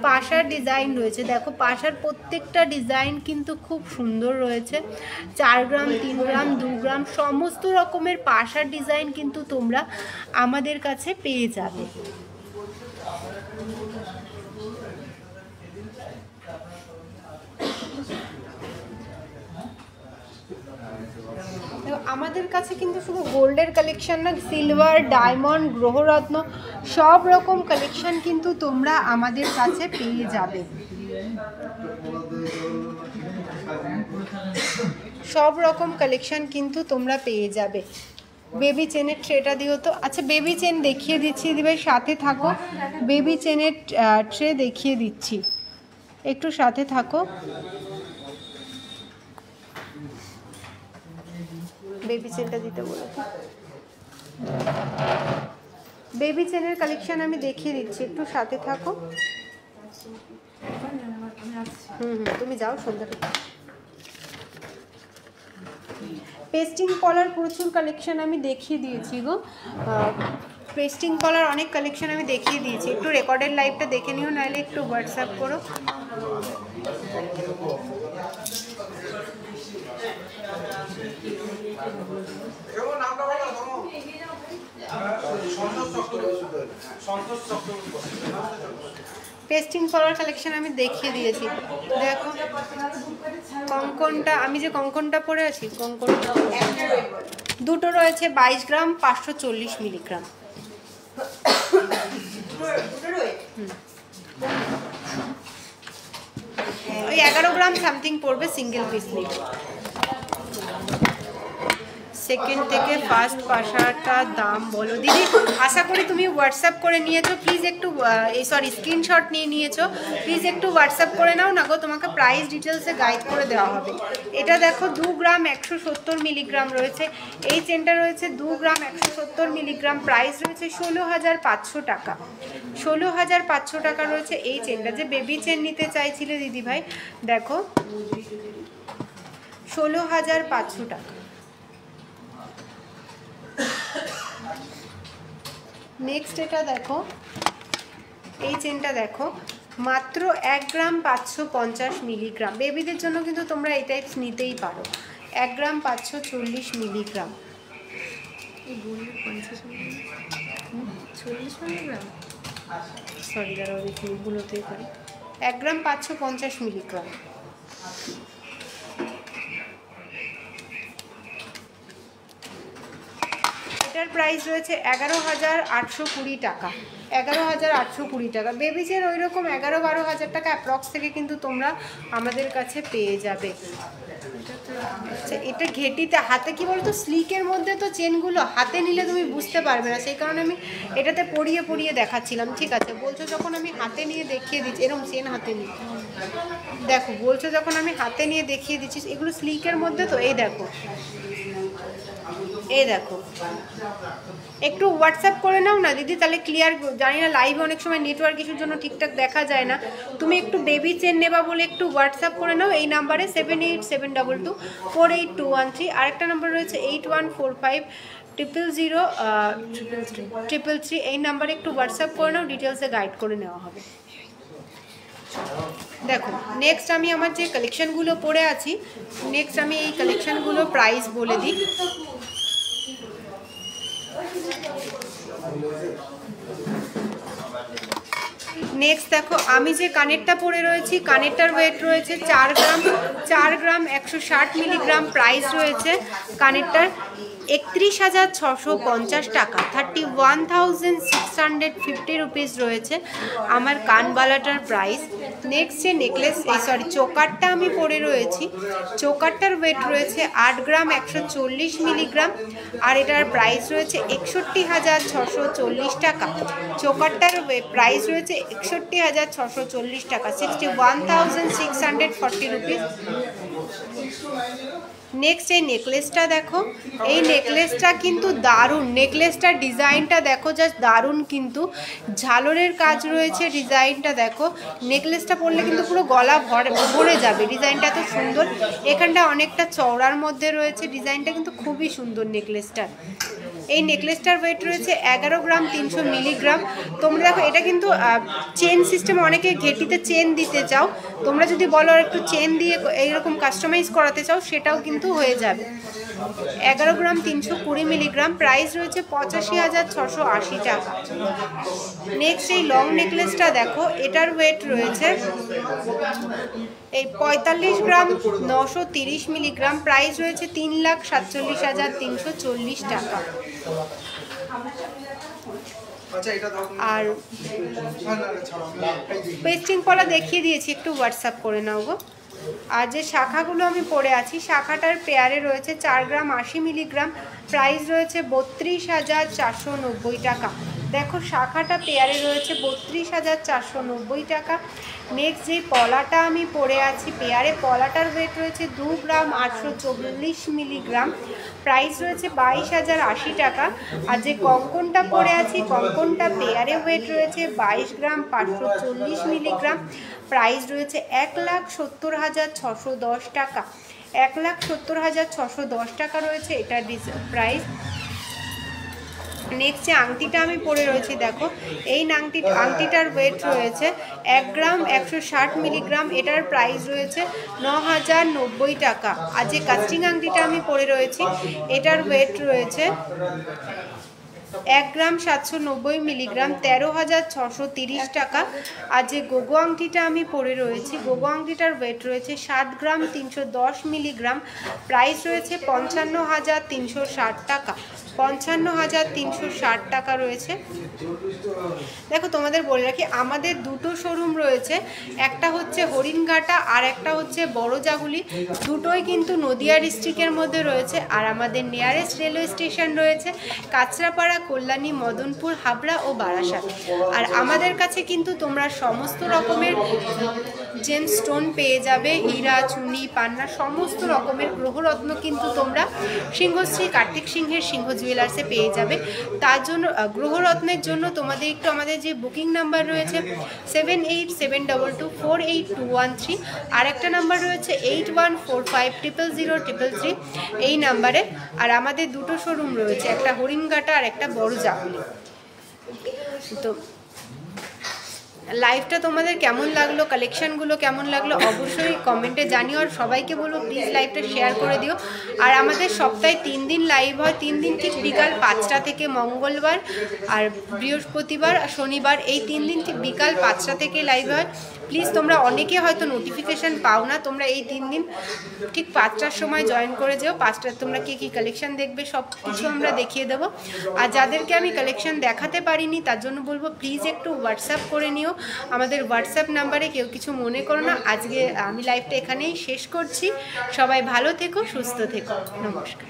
পাশার ডিজাইন রয়েছে। দেখো পাশার প্রত্যেকটা ডিজাইন কিন্তু খুব সুন্দর রয়েছে। 4 গ্রাম 3 গ্রাম 2 গ্রাম সমস্ত রকমের পাশার ডিজাইন কিন্তু তোমরা আমাদের কাছে পেয়ে যাবে। আমাদের কাছে কিন্তু শুধু গোল্ডের কালেকশন না, সিলভার ডায়মন্ড গ্রহরত্ন সব রকম কালেকশন কিন্তু তোমরা আমাদের কাছে পেয়ে যাবে। সব রকম কালেকশন কিন্তু তোমরা পেয়ে যাবে। বেবি চেনের ট্রেটা দিও তো। আচ্ছা বেবি চেন দেখিয়ে দিচ্ছি দিদি ভাই, সাথে থাকো। বেবি চেনের ট্রে দেখিয়ে দিচ্ছি, একটু সাথে থাকো। बेबी चेनটা দিতে বলো। बेबी চেনের কালেকশন আমি দেখিয়ে দিচ্ছি, একটু সাথে থাকো। তুমি যাও সন্ধ্যাটা। পেস্টিং পলার প্রচুর কালেকশন আমি দেখিয়ে দিয়েছি গো। পেস্টিং পলার অনেক কালেকশন আমি দেখিয়ে দিয়েছি। একটু রেকর্ডেড লাইভটা দেখে নিও, নাহলে একটু হোয়াটসঅ্যাপ করো। পেস্টিং পলার কালেকশন আমি দেখিয়ে দিয়েছি। দেখো কঙ্কনটা, আমি যে কঙ্কনটা পরে আছি, কঙ্কনটা দুটো রয়েছে 22 গ্রাম 540 মিলিগ্রাম। ওই 11 গ্রাম সামথিং পড়বে সিঙ্গেল পিস নিলে। সেকেন্ড থেকে ফার্স্ট পাশাটার দাম বলো দিদি। আশা করি তুমি হোয়াটসঅ্যাপ করে নিয়েছো, প্লিজ একটু স্ক্রিনশট নিয়ে নিয়েছো, প্লিজ একটু হোয়াটসঅ্যাপ করে নাও না গো, তোমাকে প্রাইস ডিটেলসে গাইড করে দেওয়া হবে। এটা দেখো 2 গ্রাম 170 মিলিগ্রাম রয়েছে, এই চেনটা রয়েছে 2 গ্রাম 170 মিলিগ্রাম, প্রাইস রয়েছে 16,500 টাকা। 16,500 টাকা রয়েছে এই চেনটা। যে বেবি চেন নিতে চাইছিলে দিদি ভাই, দেখো 16,500 টাকা। নেক্সট এটা দেখো, এই চেনটা দেখো মাত্র 1 গ্রাম 550 মিলিগ্রাম। বেবিদের জন্য কিন্তু তোমরা এই টাইপস নিতেই পারো। 1 গ্রাম 540 মিলিগ্রাম। সরি দাঁড়াও দেখি, ভুল হতেই পারে। 1 গ্রাম 550 মিলিগ্রাম। এটার প্রাইস রয়েছে 11,820 টাকা, 11,820 টাকা। বেবি চেন ওই রকম 11-12 হাজার টাকা অ্যাপ্রক্স থেকে কিন্তু তোমরা আমাদের কাছে পেয়ে যাবে। আচ্ছা, এটা ঘেটিতে হাতে কি বলতো, স্লিকের মধ্যে তো চেনগুলো হাতে নিলে তুমি বুঝতে পারবে না, সেই কারণে আমি এটাতে পরিয়ে পরিয়ে দেখাচ্ছিলাম। ঠিক আছে, বলছো যখন আমি হাতে নিয়ে দেখিয়ে দিচ্ছি, এরকম চেন হাতে নিয়ে দেখো, বলছো যখন আমি হাতে নিয়ে দেখিয়ে দিচ্ছি, এগুলো স্লিকের মধ্যে তো। এই দেখো, এই দেখো, একটু হোয়াটসঅ্যাপ করে নাও না দিদি, তাহলে ক্লিয়ার। জানি না লাইভে অনেক সময় নেটওয়ার্ক ইস্যুর জন্য ঠিকঠাক দেখা যায় না। তুমি একটু বেবি চেন নেবা বলে একটু হোয়াটসঅ্যাপ করে নাও এই নাম্বারে 7872248213। আরেকটা নাম্বার রয়েছে 814500003333। এই নাম্বারে একটু হোয়াটসঅ্যাপ করে নাও, ডিটেলসে গাইড করে নেওয়া হবে। দেখো নেক্সট আমি আমার যে কালেকশানগুলো পরে আছি, নেক্সট আমি এই কালেকশানগুলো প্রাইস বলে দিই। নেক্সট দেখো, আমি যে কানেরটা পরে রয়েছি, কানেরটার ওয়েট রয়েছে 4 গ্রাম 160 মিলিগ্রাম। প্রাইস রয়েছে কানেরটার 31,650 টাকা, 31,650 রুপিস রয়েছে আমার কানবালাটার প্রাইস। নেক্সট যে নেকলেস, চোকারটা আমি পরে রয়েছি, চোকারটার ওয়েট রয়েছে 8 গ্রাম 140 মিলিগ্রাম, আর এটার প্রাইস রয়েছে 61,640 টাকা। চোকারটার প্রাইস রয়েছে 61,640 টাকা, 61,640 রুপিস। নেক্সট এই নেকলেসটা দেখো, এই নেকলেসটা কিন্তু দারুণ, নেকলেসটার ডিজাইনটা দেখো, জাস্ট দারুণ, কিন্তু ঝালরের কাজ রয়েছে, ডিজাইনটা দেখো। নেকলেসটা পরলে কিন্তু পুরো গলা ভরে যাবে, ডিজাইনটা এত সুন্দর। এখানটা অনেকটা চওড়ার মধ্যে রয়েছে, ডিজাইনটা কিন্তু খুবই সুন্দর নেকলেসটার। এই নেকলেসটার ওয়েট রয়েছে 11 গ্রাম 300 মিলিগ্রাম। তোমরা দেখো, এটা কিন্তু চেন সিস্টেম, অনেকে ঘেটিতে চেন দিতে চাও, তোমরা যদি বলো আর একটু চেন দিয়ে এইরকম কাস্টমাইজ করাতে চাও, সেটাও কিন্তু হয়ে যাবে। 11 গ্রাম 320 মিলিগ্রাম। প্রাইস রয়েছে 85,680 টাকা। নেক্সট এই লং নেকলেসটা দেখো, এটার ওয়েট রয়েছে এই 45 গ্রাম 930 মিলিগ্রাম। প্রাইস রয়েছে 3,47,340 টাকা। আর পেস্টিং পলা দেখিয়ে দিয়েছি, একটু হোয়াটসঅ্যাপ করে নাও গো। আর যে শাখাগুলো আমি পরে আছি, শাখাটার পেয়ারে রয়েছে 4 গ্রাম 80 মিলিগ্রাম। প্রাইস রয়েছে 32,490 টাকা। দেখো শাখাটা পেয়ারে রয়েছে 32,490 টাকা। নেক্সট যে পলাটা আমি পরে আছি পেয়ারে, পলাটার ওয়েট রয়েছে 2 গ্রাম 840 মিলিগ্রাম। প্রাইস রয়েছে 22,080 টাকা। আর যে কঙ্কনটা পরে আছি, কঙ্কনটা পেয়ারে ওয়েট রয়েছে 22 গ্রাম 540 মিলিগ্রাম। প্রাইস রয়েছে 1,70,610 টাকা। 1,70,610 টাকা রয়েছে এটার প্রাইস। নেক্সট যে আংটিটা আমি পরে রয়েছি দেখো, এই আংটিটার ওয়েট রয়েছে 1 গ্রাম 160 মিলিগ্রাম। এটার প্রাইস রয়েছে 9,090 টাকা। আর যে কাস্টিং আংটিটা আমি পরে রয়েছি, এটার ওয়েট রয়েছে 1 গ্রাম 790 মিলিগ্রাম, 13,630 টাকা। আর যে গোগো আংটিটা আমি পরে রয়েছি, গোগো আংটিটার ওয়েট রয়েছে 7 গ্রাম 310 মিলিগ্রাম। প্রাইস রয়েছে 55,360 টাকা। 55,360 টাকা রয়েছে। দেখো তোমাদের বলে রাখি, আমাদের দুটো শোরুম রয়েছে, একটা হচ্ছে হরিণঘাটা আর একটা হচ্ছে বড় জাগুলি। দুটোই কিন্তু নদিয়া ডিস্ট্রিক্টের মধ্যে রয়েছে। আর আমাদের নিয়ারেস্ট রেলওয়ে স্টেশন রয়েছে কাঁচরাপাড়া, কল্যাণী, মদনপুর, হাবড়া ও বারাসাত। আর আমাদের কাছে কিন্তু তোমরা সমস্ত রকমের জেম স্টোন পেয়ে যাবে, হীরা, চুনি, পান্না, সমস্ত রকমের গ্রহরত্ন কিন্তু তোমরা সিংহশ্রী কার্তিক সিংহের সিংহ জুয়েলার্সে পেয়ে যাবে। তার জন্য গ্রহরত্নের জন্য তোমাদের একটু আমাদের যে বুকিং নাম্বার রয়েছে 7872248213, আর একটা নাম্বার রয়েছে 8145000033 এই নাম্বারে। আর আমাদের দুটো শোরুম রয়েছে, একটা হরিণঘাটা আর একটা বড় জাগুলি। তো লাইভটা তোমাদের কেমন লাগলো, কালেকশনগুলো কেমন লাগলো অবশ্যই কমেন্টে জানিও। আর সবাইকে বলবো প্লিজ লাইভটা শেয়ার করে দিও। আর আমাদের সপ্তাহে 3 দিন লাইভ হয়, 3 দিন ঠিক বিকাল 5টা থেকে, মঙ্গলবার আর বৃহস্পতিবার আর শনিবার, এই 3 দিন ঠিক বিকাল 5টা থেকে লাইভ হয়। প্লিজ তোমরা অনেকে হয়তো নোটিফিকেশান পাও না, তোমরা এই 3 দিন ঠিক 5টার সময় জয়েন করে যেও। 5টার তোমরা কী কালেকশন দেখবে সব কিছু আমরা দেখিয়ে দেবো। আর যাদেরকে আমি কালেকশন দেখাতে পারিনি তার জন্য বলবো প্লিজ একটু হোয়াটসঅ্যাপ করে নিও আমাদের হোয়াটসঅ্যাপ নাম্বারে। কেউ কিছু মনে করো না। আজকে আমি লাইভটা এখানেই শেষ করছি। সবাই ভালো থেকো, সুস্থ থেকো, নমস্কার।